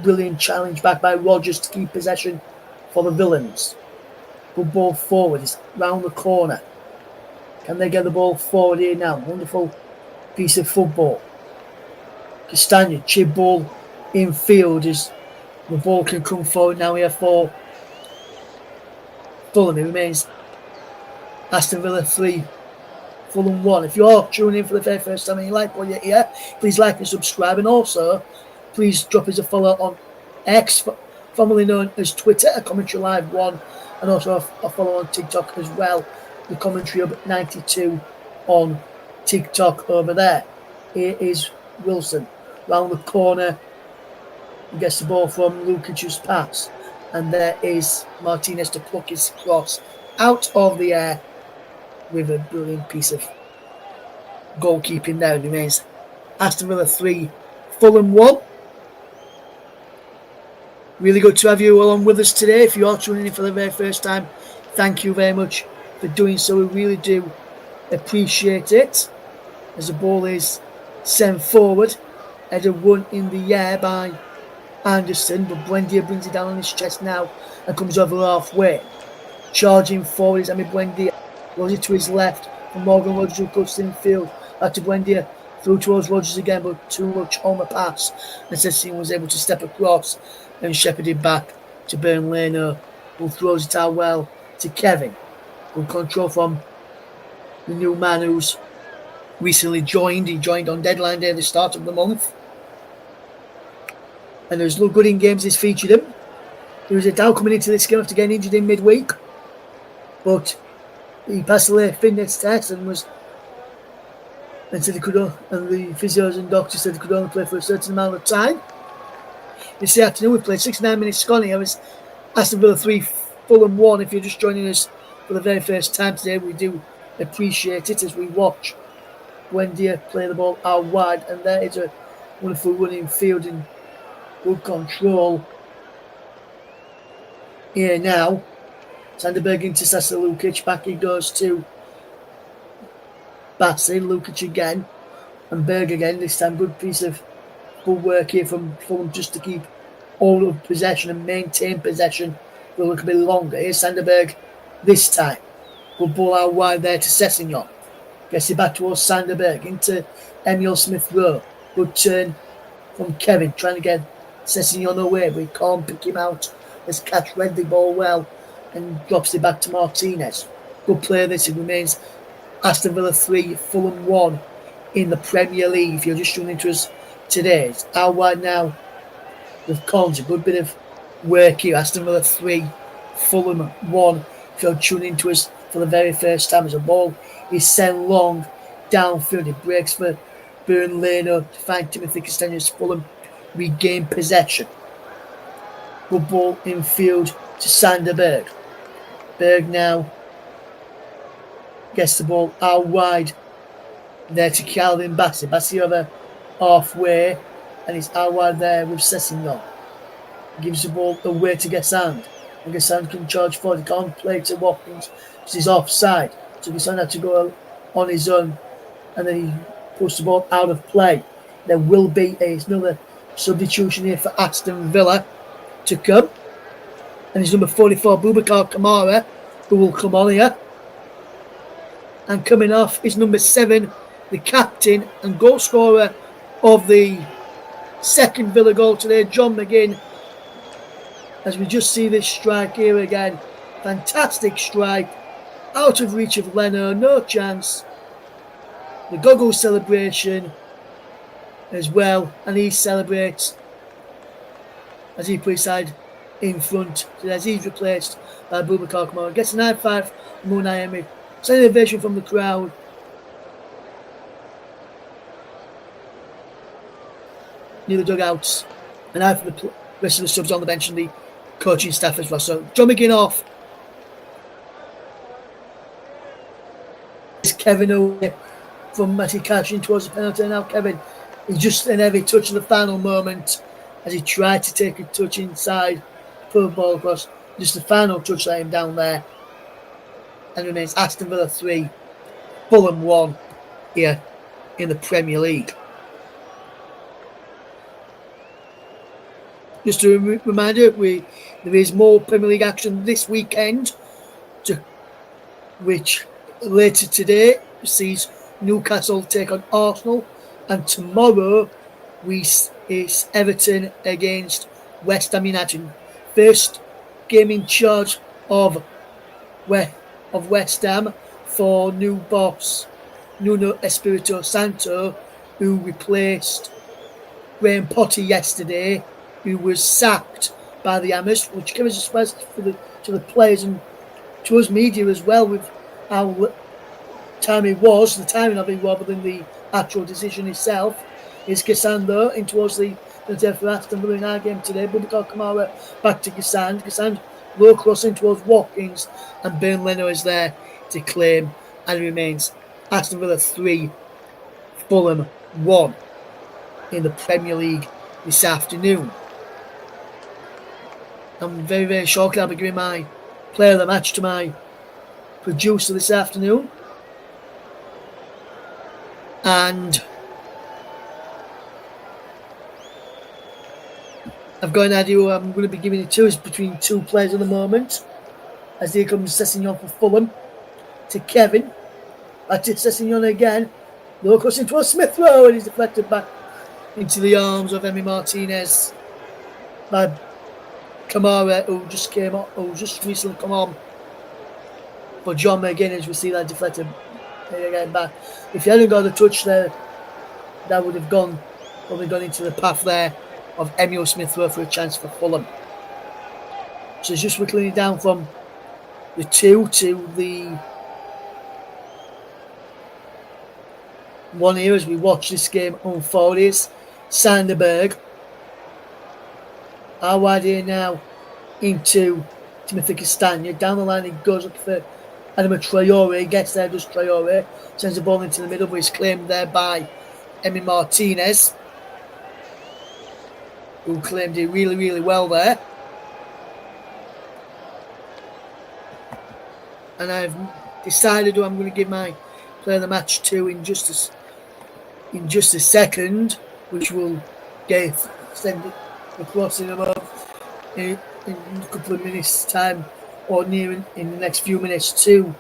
Brilliant challenge back by Rogers to keep possession for the Villans. Good ball forward. It's round the corner. Can they get the ball forward here now? Wonderful piece of football. Castagna, chip ball in field as the ball can come forward now here for Fulham. It remains Aston Villa 3, Fulham 1. If you're tuning in for the very first time and you like what you hear, please like and subscribe. And also, please drop us a follow on X, formerly known as Twitter, a Commentary Live 1. And also a follow on TikTok as well. The Commenttary Hub 92 on TikTok over there. Here is Wilson. Round the corner. He gets the ball from Lukic's pass. And there is Martinez to pluck his cross out of the air with a brilliant piece of goalkeeping there. It remains Aston Villa 3, Fulham 1. Really good to have you along with us today. If you are tuning in for the very first time, thank you very much for doing so. We really do appreciate it. As the ball is sent forward, header won in the air by Anderson, but Buendia brings it down on his chest now and comes over halfway. Charging forward is Emi Buendia. Rolls it to his left from Morgan Rogers, who cuts in field. Back to Buendia, through towards Rogers again, but too much on the pass. And Cecilian was able to step across and shepherded back to Bern Leno, who throws it out well to Kevin. Good control from the new man who's recently joined. He joined on deadline day at the start of the month. And there's no good in games he's featured him. There was a doubt coming into this game after getting injured in midweek. But he passed the fitness test and was and said and the physios and doctors said they could only play for a certain amount of time. This afternoon we played 69 minutes. Scotty, I was Aston Villa 3, Fulham 1. If you're just joining us for the very first time today, we do appreciate it as we watch Buendia play the ball out wide, and there is a wonderful running field and good control here now. Sanderberg intercepts Lukic, back he goes to Bassi, Lukic again, and Berg again. This time, good piece of good work here from Fulham just to keep all of possession and maintain possession for a little bit longer. Here's Sanderberg this time. Good ball out wide there to Sessegnon. Gets it back towards Sanderberg into Emil Smith-Rowe. Good turn from Kevin, trying to get Sessegnon away, but he can't pick him out. Let's catch read the ball well and drops it back to Martinez. Good play this. It remains Aston Villa 3, Fulham 1 in the Premier League. If you're just tuning into us today, it's out wide now with Collins. A good bit of work here. Aston Villa 3, Fulham 1. If you're tuning into us for the very first time, as a ball is sent long downfield. It breaks for Byrne Leno to find Timothy Castaños. Fulham regain possession. Good ball infield to Sanderberg. Berg now gets the ball out wide there to Calvin Bassi. Bassi over halfway, and he's out wide there with Sessegnon. Gives the ball away to Gassand, and Gassand can charge forward. He can't play to Watkins because he's offside, so Gassand had to go on his own, and then he puts the ball out of play. There will be another substitution here for Aston Villa to come, and it's number 44, Boubacar Kamara, who will come on here. And coming off is number 7, the captain and goal scorer of the second Villa goal today, John McGinn. As we just see this strike here again, fantastic strike, out of reach of Leno, no chance. The goggles celebration as well, and he celebrates as he puts side in front, as he's replaced by Boubacar Kamara. Gets an high five from Unai. Sending ovation from the crowd. Near the dugouts, and eye for the rest of the subs on the bench and the coaching staff as well. So John McGinn off. It's Kevin away from Matty catching towards the penalty. And now Kevin is just an heavy touch in the final moment as he tried to take a touch inside, put the ball across. Just the final touch let him down there. And remains Aston Villa 3, Fulham 1 here in the Premier League. Just a reminder, there is more Premier League action this weekend, which later today sees Newcastle take on Arsenal, and tomorrow it's Everton against West Ham United. First game in charge of West Ham for new boss Nuno Espirito Santo, who replaced Graham Potter yesterday, who was sacked by the Hammers, which came as a surprise to the players and to us media as well, with how the timing of it rather than the actual decision itself. Is Gassand in towards the for Aston Villa in our game today. Boubacar Kamara back to Gassand. Gassand low crossing towards Watkins, and Byrne Leno is there to claim, and it remains Aston Villa 3, Fulham 1 in the Premier League this afternoon. I'm very, very shortly I'll be giving my player of the match to my producer this afternoon, and I've got an idea who I'm going to be giving it to. Is between two players at the moment. As here comes Sessegnon for Fulham to Kevin. Back to Sessegnon again. Low cross into Smith-Rowe, and he's deflected back into the arms of Emi Martinez by Kamara, who just recently come on. But John McGinn, as we see that deflected again back. If he hadn't got the touch there, that would have probably gone into the path there of Emil Smith-Rowe for a chance for Fulham. So it's just whittling it down from the 2 to the one here as we watch this game unfold is Sanderberg. Out wide here now into Timothy Castagna. Down the line he goes up for Adama Traore. Gets there, does Traore. Sends the ball into the middle, but he's claimed there by Emi Martinez, who claimed it really, really well there. And I've decided who I'm going to give my player of the match to in just a second, which will send it across in a couple of minutes' time, or near in the next few minutes, to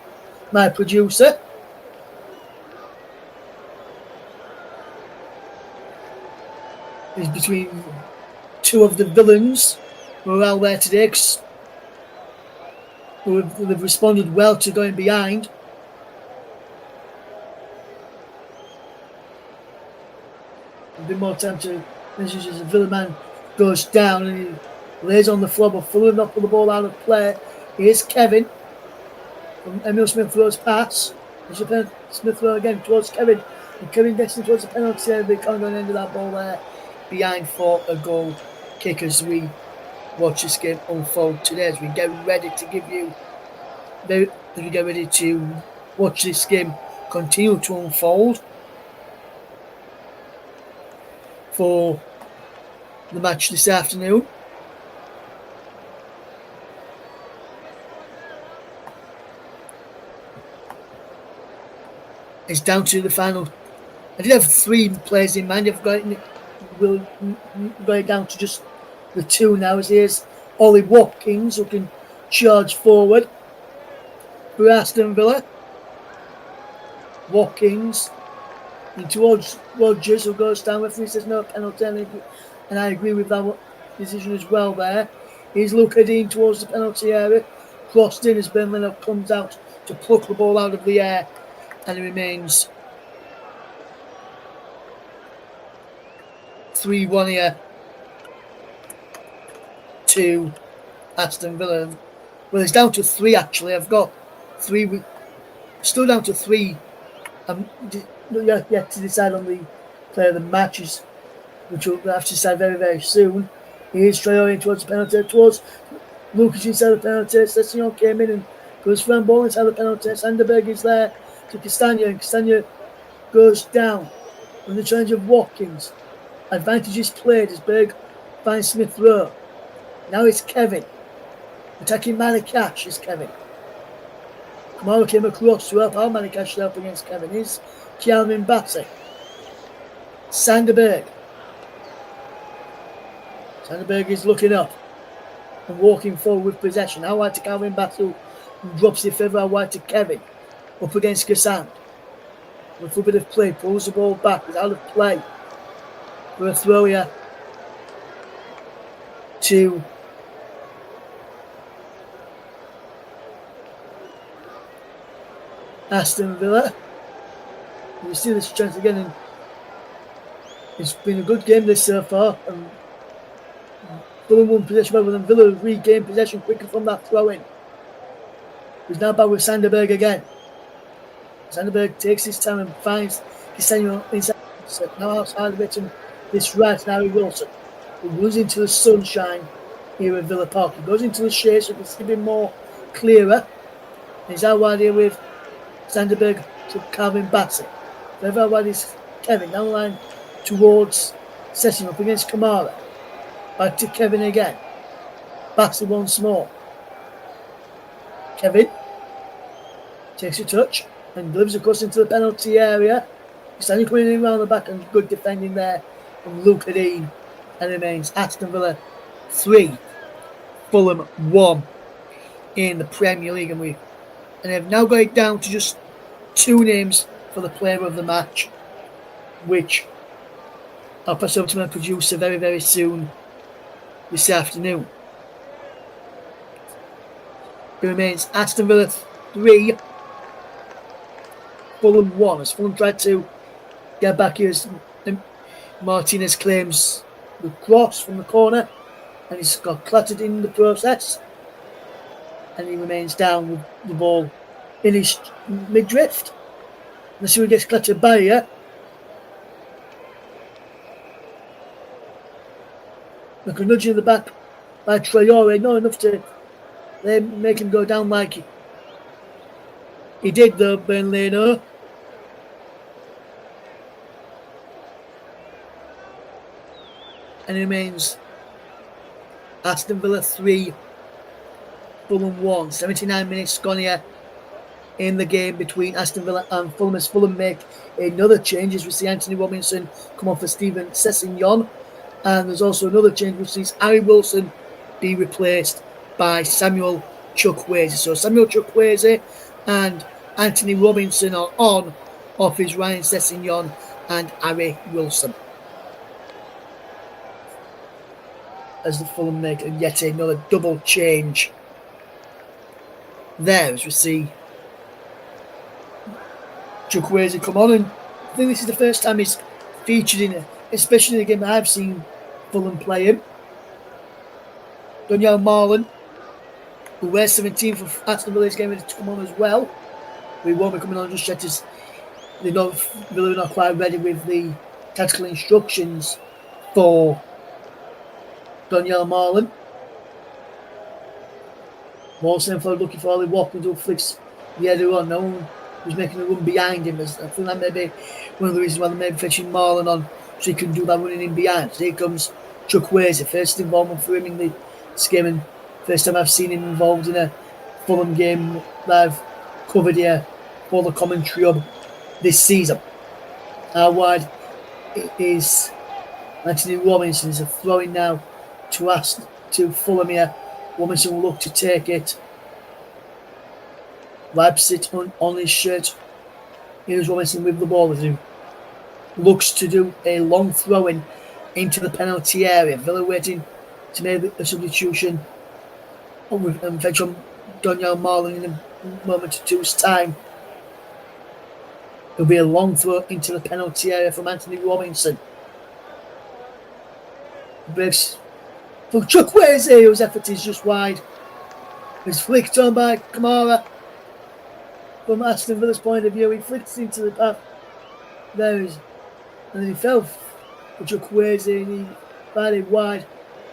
my producer. It's between two of the Villans who are out there today, who have responded well to going behind. A bit more time to message as the Villa man goes down and he lays on the floor, but Fulham not put the ball out of play. Here's Kevin from Emil Smith Rowe's pass. Smith Rowe again towards Kevin, and Kevin gets in towards the penalty area, but he can't go on the end of that ball there. Behind for a goal kick as we watch this game unfold today, as we get ready to watch this game continue to unfold for the match this afternoon. It's down to the final. I did have 3 players in mind. We'll go down to just the 2 now, as here's Ollie Watkins, who can charge forward for Aston Villa. Watkins and towards Rogers, who goes down. Referee says no penalty, and I agree with that decision as well there. Here's Luca Dean towards the penalty area. Crossed in as Ben Leonard comes out to pluck the ball out of the air, and it remains 3-1 here to Aston Villa. Well, it's down to 3 actually. I've got 3. Still down to 3. I'm yet to decide on the player of the matches, which we'll have to decide very, very soon. Here's Traore towards the penalty, towards Lucas inside the penalty. Sessignon came in and goes for a ball inside the penalty. Sanderberg is there to Castagna, and Castagna goes down on the challenge of Watkins. Advantage is played as Berg finds Smith Rowe. Now it's Kevin. Attacking Malikash is Kevin. Kamara came across to help out Malikash up against Kevin. Here's Calvin Bassey. Sanderberg. Sanderberg is looking up and walking forward with possession. Out wide to Calvin Bassey, who drops it further out wide to Kevin. Up against Cassand. With a bit of play, pulls the ball back, is out of play. For a throw here to Aston Villa. We see this chance again, and it's been a good game this so far. And Fulham won possession rather than Villa regained possession quicker from that throw in. He's now back with Sanderberg again. Sanderberg takes his time and finds Castagna inside. Now outside of it, and this right now Wilson, who goes into the sunshine here at Villa Park. He goes into the shade so it's a bit more clearer. He's out wide here with Sanderberg to Calvin Bassey. Further out wide is Kevin, down the line towards setting up against Kamara. Back to Kevin again. Bassey once more. Kevin takes a touch and delivers across into the penalty area. Standing coming in around the back, and good defending there from Luca Dean. And remains Aston Villa 3, Fulham 1 in the Premier League. And they've now got it down to just 2 names for the player of the match, which I'll pass over to my producer very, very soon this afternoon. It remains Aston Villa 3, Fulham 1, as Fulham tried to get back here as Martinez claims the cross from the corner, and he's got clattered in the process, and he remains down with the ball in his mid-drift. Let's see who gets clattered by here. Like a nudge in the back by Traore, not enough to then make him go down like he did though, Ben Leno. And it remains Aston Villa 3, Fulham 1. 79 minutes gone here in the game between Aston Villa and Fulham, as Fulham make another change, as we see Anthony Robinson come off for Steven Sessegnon. And there's also another change which sees Harry Wilson be replaced by Samuel Chukwueze. So Samuel Chukwueze and Anthony Robinson are on off his Ryan Sessegnon and Harry Wilson, as the Fulham make yet another double change there, as we see Chukwueze come on. And I think this is the first time he's featured in it, especially in the game that I've seen Fulham play him. Daniel Marlon, who wears 17 for Aston Villa, is getting ready to come on as well. We won't be coming on just yet, as Villa are not quite ready with the tactical instructions for Daniel Marlon. Mawson for looking for Ollie Watkins, who flicks the header on. No one was making a run behind him. I think that may be one of the reasons why they may be fetching Marlon on, so he can do that running in behind. So here comes Chukwueze, first involvement for him in this game, and first time I've seen him involved in a Fulham game that I've covered here for the Commenttary Hub this season. How wide it is Anthony Robinson is a throw-in now to Fulham here. Robinson will look to take it. Leipzig on his shirt. Here's Robinson with the ball, as he looks to do a long throw-in into the penalty area. Villa waiting to make a substitution and fetch on Daniel Marlon in a moment or two's time. There'll be a long throw into the penalty area from Anthony Robinson. Breaks for Chukwueze, whose effort is just wide. It's flicked on by Kamara. From Aston Villa's point of view, he flicks into the path. And then he fell for Chukwueze and he fired it wide.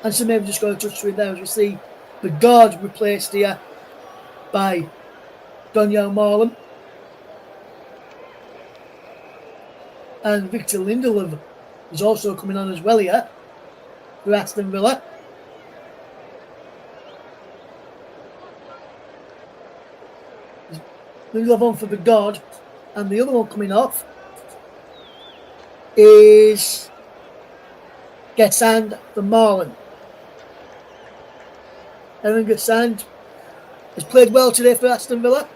And so maybe just got a touch through there, as we see the guard replaced here by Daniel Marlon. And Victor Lindelof is also coming on as well here for Aston Villa. Lindelof on for the guard, and the other one coming off is Getsand for Marlon. Evan Getsand has played well today for Aston Villa,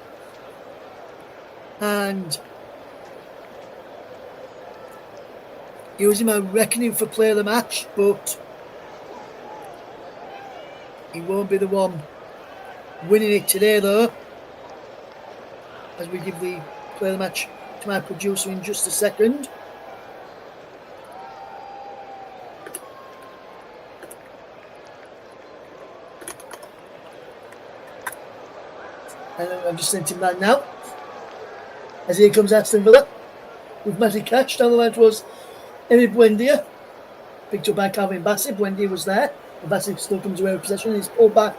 and he was in my reckoning for player of the match, but he won't be the one winning it today though, as we give the player of the match to my producer in just a second. And I've just sent him that now. As here comes Aston Villa with Matty Catch. Down the line towards Emi Buendia. Picked up by Calvin Bassett. Buendia was there. And Bassett still comes away with possession. He's pulled back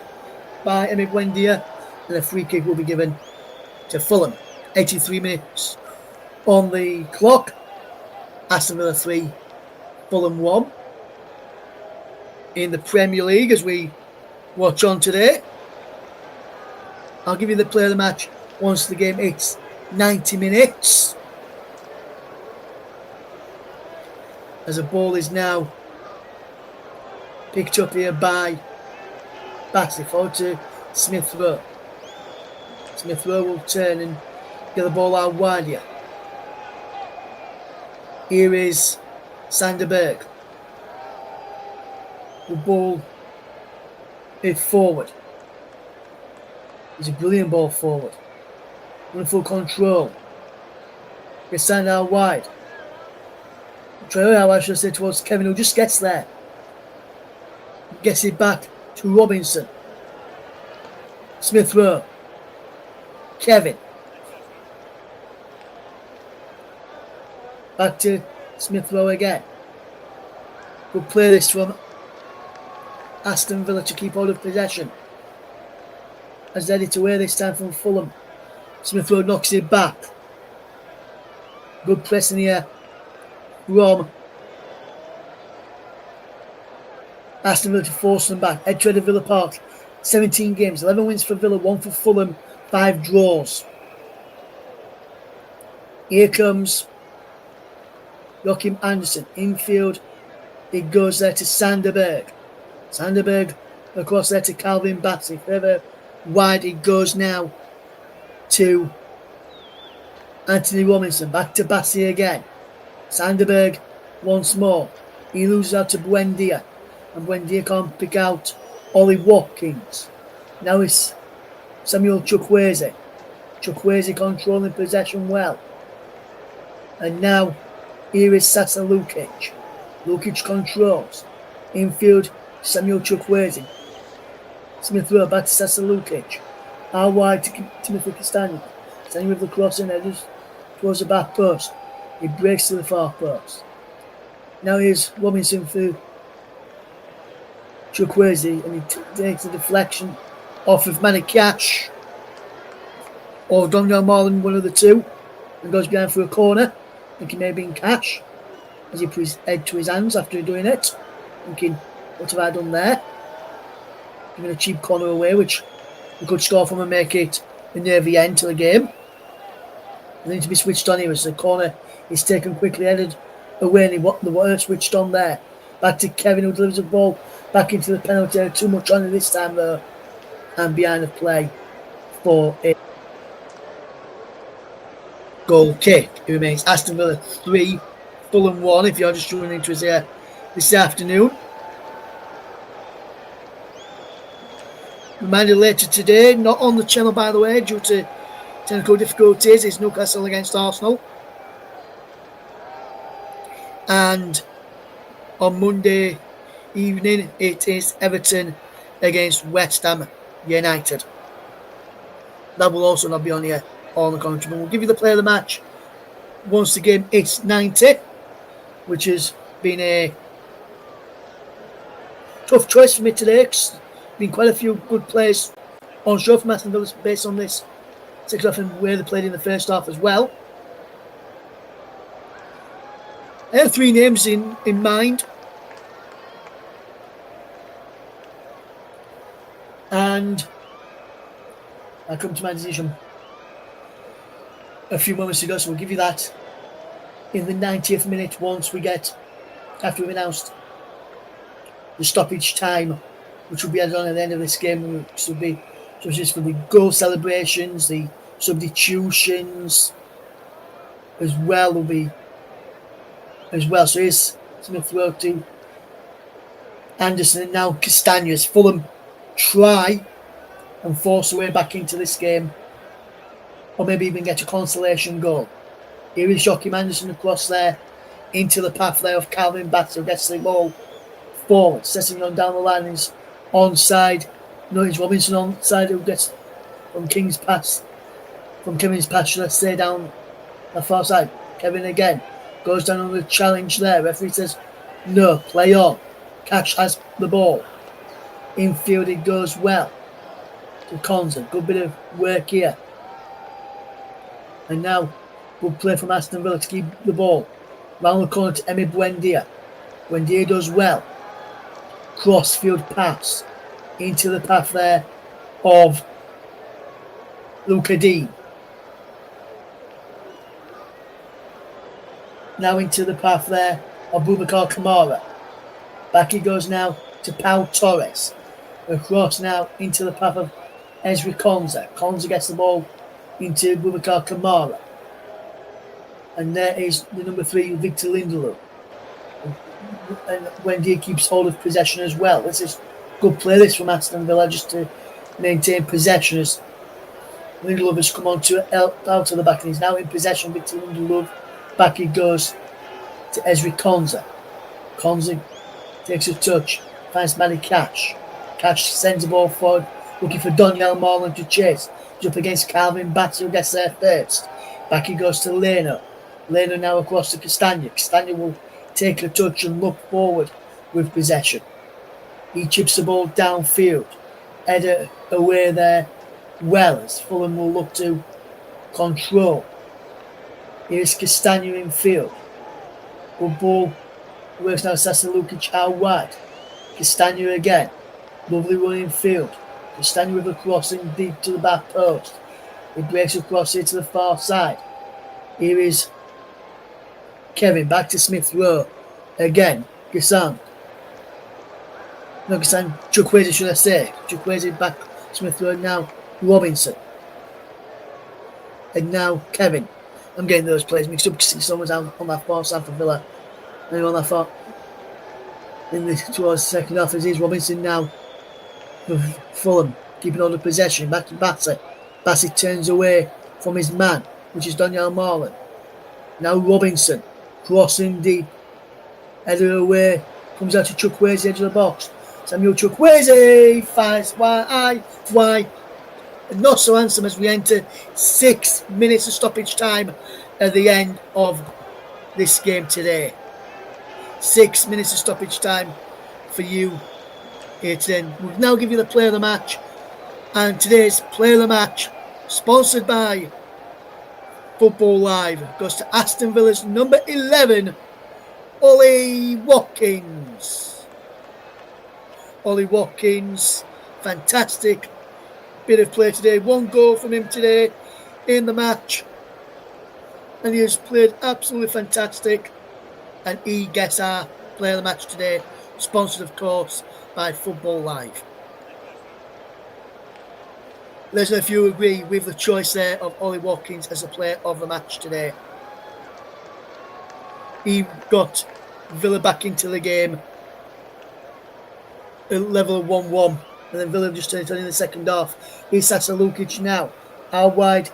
by Emi Buendia. And a free kick will be given to Fulham. 83 minutes on the clock. Aston Villa 3, Fulham 1. In the Premier League as we watch on today. I'll give you the player of the match once the game hits 90 minutes. As the ball is now picked up here by Bassett forward to Smith Rowe. Smith Rowe will turn and get the ball out wide here. Here is Sander Berg. The ball is forward. It's a brilliant ball forward. Wonderful control. Gets Sander out wide. Traore, I should say, towards Kevin, who just gets there. Gets it back to Robinson. Smith Rowe. Kevin. Back to Smith Rowe again. Good play this from Aston Villa to keep hold of possession. As ready to away this time from Fulham. Smith Rowe knocks it back. Good press in the air from Aston Villa to force them back. Head to head of Villa Park. 17 games, 11 wins for Villa, 1 for Fulham, 5 draws. Here comes Joachim Andersen. Infield, it goes there to Sanderberg. Sanderberg across there to Calvin Bassey. Further wide it goes now to Anthony Robinson. Back to Bassey again. Sanderberg once more. He loses out to Buendia. And Buendia can't pick out Ollie Watkins. Now it's Samuel Chukwueze. Chukwueze controlling possession well. And now here is Sasa Lukic. Lukic controls. Infield, Samuel Chukwueze. Smith Rowe back to Sasa Lukic. Out wide to Timothy Castagna. Castagna with the cross in there just towards the back post. He breaks to the far post. Now here's Robinson through Chukwueze, and he takes the deflection off of Manny Cash or Daniel Marlon, one of the two, and goes behind for a corner, thinking maybe in Cash as he puts his head to his hands after doing it, thinking, what have I done there? Giving a cheap corner away, which we could score from and make it near the end to the game. And then to be switched on here as the corner is taken quickly, headed away, and the water switched on there. Back to Kevin, who delivers the ball back into the penalty area. Too much on it this time though, and behind the play for a goal kick. It remains Aston Villa 3, Fulham 1 if you're just joining into us here this afternoon. Reminder later today, not on the channel by the way, due to technical difficulties, is Newcastle against Arsenal. And on Monday evening, it is Everton against West Ham United. That will also not be on here on the commentary, but we'll give you the play of the match once the game hits 90, which has been a tough choice for me today. There's been quite a few good players on show from Aston Villa based on this second half and where they played in the first half as well. I have 3 names in mind. And I come to my decision a few moments ago, so we'll give you that in the 90th minute once we get, after we've announced the stoppage time, which will be added on at the end of this game, which will be just for the goal celebrations, the substitutions as well will be as well. So here's Smith Rowe to Anderson, and now Castagna. Fulham try and force their way back into this game, or maybe even get a consolation goal. Here is Joachim Andersen across there into the path there of Calvin Bassey, who gets the ball forward, setting on down the line, is onside. No, it's Robinson onside, who gets from Kevin's pass, should I say, down the far side. Kevin again goes down on the challenge there. Referee says no, play on. Cash has the ball. Infield it goes well to Konza. Good bit of work here. And now good play from Aston Villa to keep the ball. Round the corner to Emi Buendia. Buendia does well. Crossfield pass into the path there of Luca Dean. Now into the path there of Boubacar Kamara. Back he goes now to Pau Torres. Across now into the path of Ezri Konza. Konza gets the ball into Boubacar Kamara. And there is the number 3, Victor Lindelof. And Wendy keeps hold of possession as well. This is good play this from Aston Villa just to maintain possession as Lindelof has come on to out of the back and he's now in possession. Victor Lindelof. Back he goes to Ezri Konza. Konza takes a touch, finds Manny Cash. Cash sends the ball forward, looking for Daniel Marlon to chase. He's up against Calvin Bassey, who gets there first. Back he goes to Leno. Leno now across to Castagna. Castagna will take a touch and look forward with possession. He chips the ball downfield. Header away there well as Fulham will look to control. Here's Castagna in field. Good ball. Works now Sasa Lukic out wide. Castagna again. Lovely run in field. Castagna with a crossing deep to the back post. He breaks across here to the far side. Here is Kevin back to Smith Rowe. Again, Gassan. No, Gassan, Chukwueze should I say. Chukwueze back, Smith Rowe now, Robinson. And now Kevin. I'm getting those players mixed up because someone's on that far side for Villa. And on that far. Towards the second half, it is Robinson now for Fulham. Keeping on the possession, back to Bassett. Bassett turns away from his man, which is Daniel Marlon. Now Robinson, crossing deep. Header away, comes out to Chukwueze, edge of the box. Samuel Chukwueze fires wide. And not so handsome as we enter 6 minutes of stoppage time at the end of this game today. 6 minutes of stoppage time for you here today. We'll now give you the player of the match. And today's player of the match, sponsored by Football Live, goes to Aston Villa's number 11, Ollie Watkins. Ollie Watkins, fantastic bit of play today. 1 goal from him today in the match. And he has played absolutely fantastic. And he gets our player of the match today, sponsored of course by Football Live. Let us know if you agree with the choice there of Ollie Watkins as the player of the match today. He got Villa back into the game at level of 1-1, and then Villa just turned it on in the second half. Here's Sasa Lukic now, out wide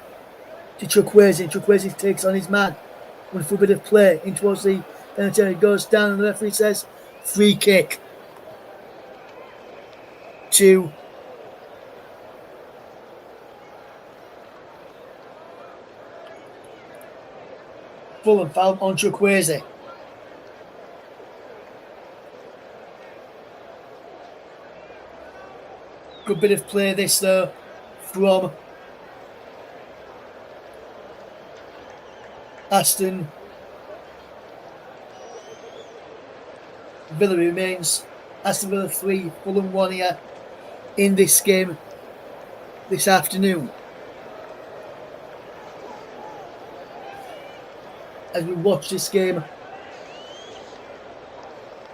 to Chukwueze. Chukwueze takes on his man. Wonderful bit of play in towards the penalty area. Goes down, and the referee says free kick to Fulham. Foul on Chukwueze. Good bit of play this though from Aston Villa. Remains Aston Villa 3, Fulham 1 here in this game this afternoon. As we watch this game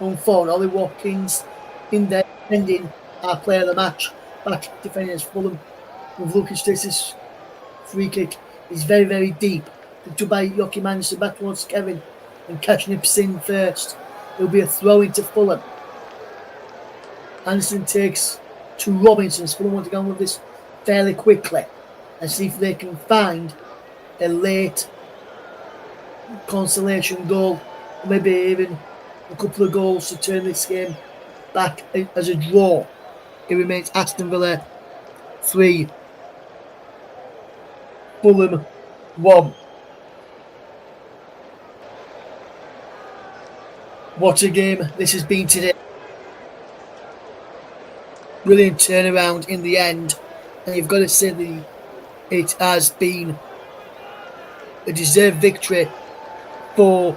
unfold, Ollie Watkins in there defending our player of the match, back defending as Fulham. With Lucas takes this free kick, is very, very deep. Picked up by Joachim Anderson back towards Kevin and catching him in first. It'll be a throw into Fulham. Anderson takes to Robinson. Fulham want to go on with this fairly quickly and see if they can find a late consolation goal, maybe even a couple of goals to turn this game back as a draw. It remains Aston Villa 3, Fulham 1. What a game this has been today. Brilliant turnaround in the end, and you've got to say it has been a deserved victory for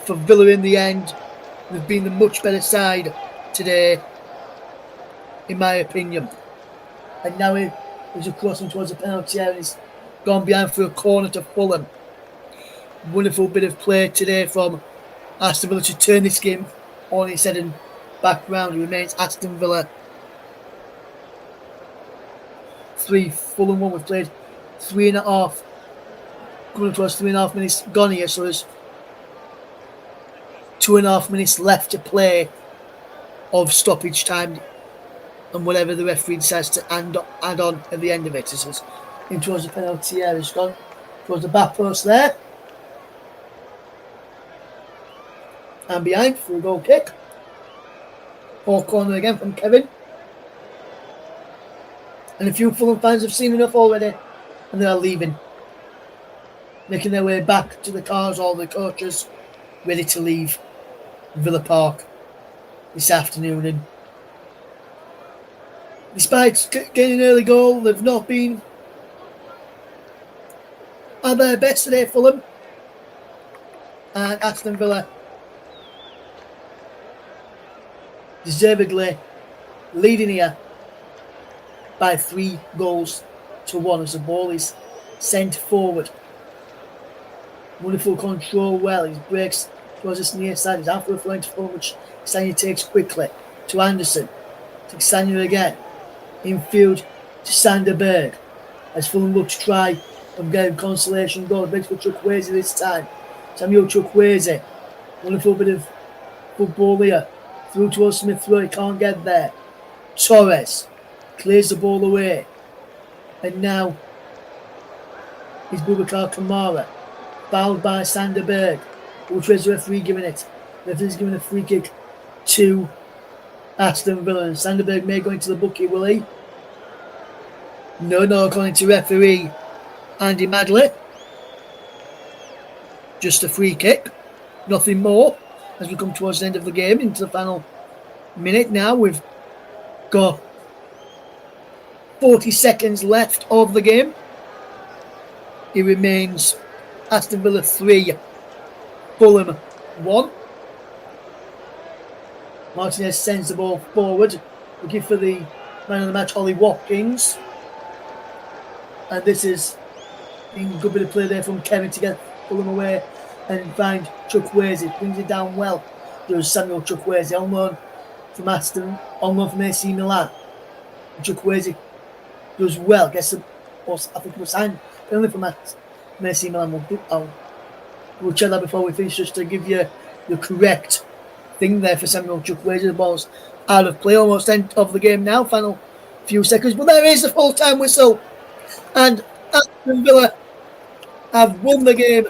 Villa in the end. They've been the much better side today, in my opinion. And now he's a crossing towards the penalty area. He's gone behind for a corner to Fulham. Wonderful bit of play today from Aston Villa to turn this game on its head and back round. It remains Aston Villa 3, Fulham 1. We've played 3.5, coming towards 3.5 minutes gone here, so there's 2.5 minutes left to play of stoppage time and whatever the referee decides to add on at the end of it. This is in towards the penalty area. It's gone towards the back post there. And behind for a goal kick. Or corner again from Kevin. And a few Fulham fans have seen enough already and they are leaving. Making their way back to the cars, all the coaches ready to leave Villa Park this afternoon, and despite getting an early goal, they've not been at their best today, Fulham. And Aston Villa deservedly leading here by 3-1 as the ball is sent forward. Wonderful control, well, he breaks towards this near side, he's after a flank forward, which Sanya takes quickly to Anderson, to Sanya again, infield to Sanderberg, as Fulham look to try and get a consolation goal. Makes for Chukwueze this time. Samuel Chukwueze, wonderful bit of football here, through towards Smith Rowe, he can't get there. Torres clears the ball away, and now is Boubacar Kamara, fouled by Sanderberg. Which was the referee giving it? The referee's giving a free kick to Aston Villa, and Sanderberg may go into the bucket, will he? No, according to referee Andy Madley. Just a free kick, nothing more, as we come towards the end of the game, into the final minute now. We've got 40 seconds left of the game. It remains Aston Villa 3, Fulham 1. Martinez sends the ball forward, looking for the man of the match, Ollie Watkins. And this is a good bit of play there from Kevin to get Fulham away and find Chukwueze. Brings it down well. There's Samuel Chukwueze on loan from AC Milan. Chukwueze does well. Gets the, I think it was signed only from AC Milan. We'll check that before we finish, just to give you the correct thing there for Samuel Chukwueze. The ball's out of play, almost end of the game now. Final few seconds, but there is the full-time whistle, and Aston Villa have won the game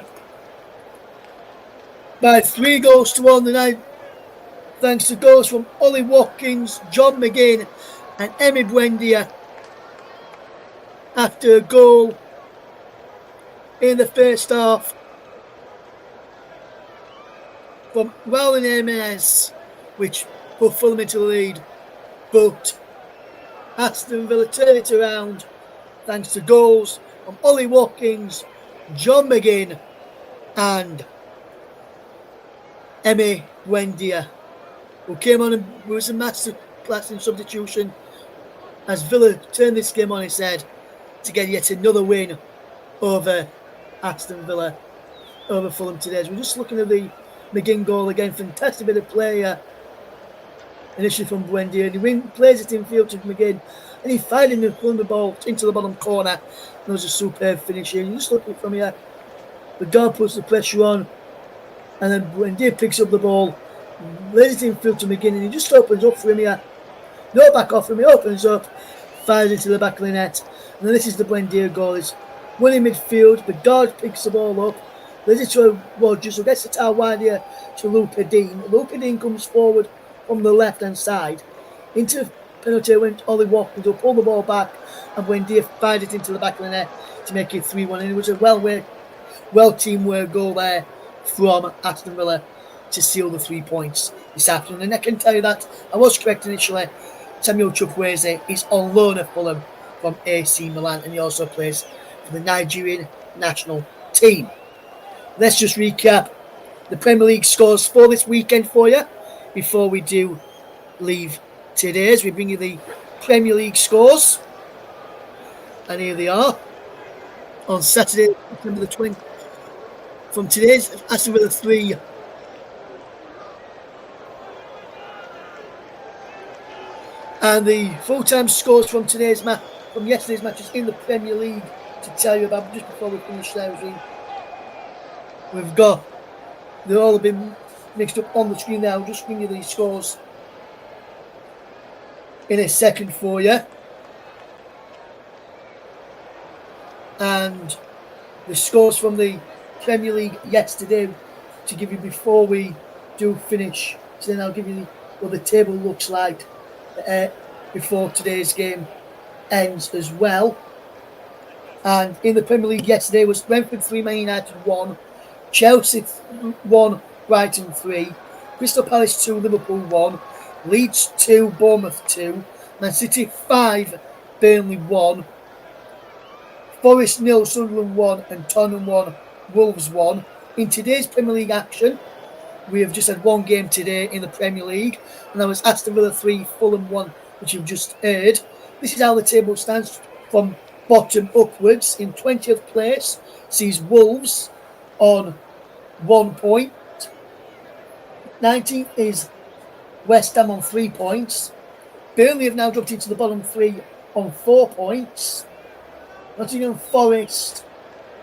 by 3-1 tonight, thanks to goals from Ollie Watkins, John McGinn and Emi Buendia, after a goal in the first half from Raul Jimenez, which put Fulham into the lead, but Aston Villa turned it around thanks to goals from Ollie Watkins, John McGinn and Emi Buendia, who came on and was a master class in substitution, as Villa turned this game on its head to get yet another win over Aston Villa, over Fulham today. We're just looking at the McGinn goal again. Fantastic bit of play initially from Buendia, and he plays it in field to McGinn, and he fired in the ball into the bottom corner. It was a superb finish here. You just look at it from here, the guard puts the pressure on, and then Buendia picks up the ball, lays it in field to McGinn, and he just opens up for him here. No back off him, he opens up, fires into the back of the net, and then this is the Buendia goal. It's one in midfield, the guard picks the ball up, lays it to Rogers, who gets the towel wide here to Luca Dean. Luca Dean comes forward from the left-hand side into penalty went Ollie Watkins, who pulled the ball back, and Buendia fired it into the back of the net to make it 3-1. And it was a well teamwork goal there from Aston Villa to seal the 3 points this afternoon. And I can tell you that I was correct initially. Samuel Chukwueze is on loan at Fulham from AC Milan, and he also plays for the Nigerian national team. Let's just recap the Premier League scores for this weekend for you before we do leave today, as we bring you the Premier League scores. And here they are on Saturday, September the 20th. From today's Aston Villa 3, and the full-time scores from today's match, from yesterday's matches in the Premier League, to tell you about just before we finish there. We've got, they've all been mixed up on the screen there. I'll just bring you these scores in a second for you. And the scores from the Premier League yesterday to give you before we do finish. So then I'll give you what the table looks like before today's game ends as well. And in the Premier League yesterday was Brentford 3, Man United 1, Chelsea 1, Brighton 3, Crystal Palace 2, Liverpool 1, Leeds 2, Bournemouth 2, Man City 5, Burnley 1, Forest 0, Sunderland 1, and Tottenham 1, Wolves 1. In today's Premier League action, we have just had one game today in the Premier League, and that was Aston Villa 3, Fulham 1, which you've just heard. This is how the table stands from bottom upwards. In 20th place sees Wolves on 1 point. 19th is West Ham on 3 points. Burnley have now dropped into the bottom 3 on 4 points. Nottingham Forest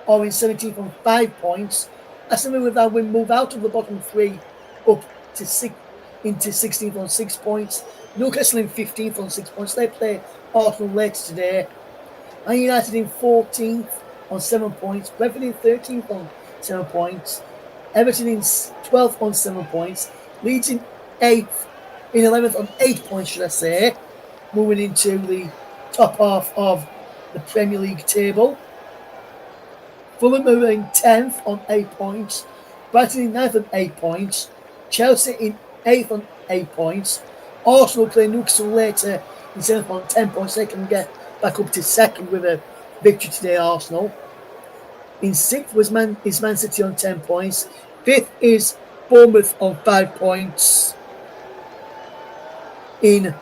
are in 17th on 5 points. Aston Villa now will move out of the bottom 3 up to into 16th on 6 points. Newcastle in 15th on 6 points. They play Arsenal later today. Man United in 14th on 7 points. Brentford in 13th on 7 points. Everton in 12th on 7 points. Leeds in 11th on 8 points, should I say. Moving into the top half of the Premier League table. Fulham are in 10th on 8 points. Brighton in 9th on 8 points. Chelsea in 8th on 8 points. Arsenal play Newcastle later in 7th on 10 points. They can get back up to 2nd with a victory today, Arsenal. In 6th is Man City on 10 points. 5th is Bournemouth on 5 points. In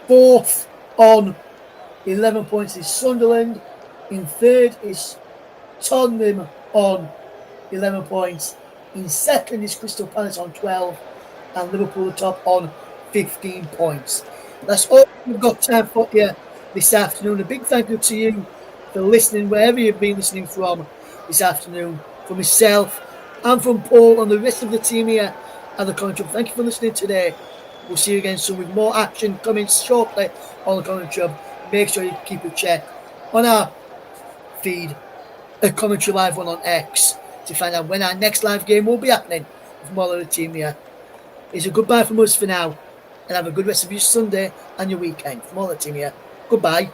4th on 11 points is Sunderland. In 3rd is Tottenham on 11 points. In 2nd is Crystal Palace on 12. And Liverpool top on 15 points. That's all we've got time for here this afternoon. A big thank you to you for listening, wherever you've been listening from this afternoon. From myself and from Paul and the rest of the team here at the Commenttary Hub. Thank you for listening today. We'll see you again soon with more action coming shortly on the Commenttary Hub. Make sure you keep a check on our feed, a Commentary Live one on X, to find out when our next live game will be happening with more of the team here. It's a goodbye from us for now, and have a good rest of your Sunday and your weekend. From all the team here, goodbye.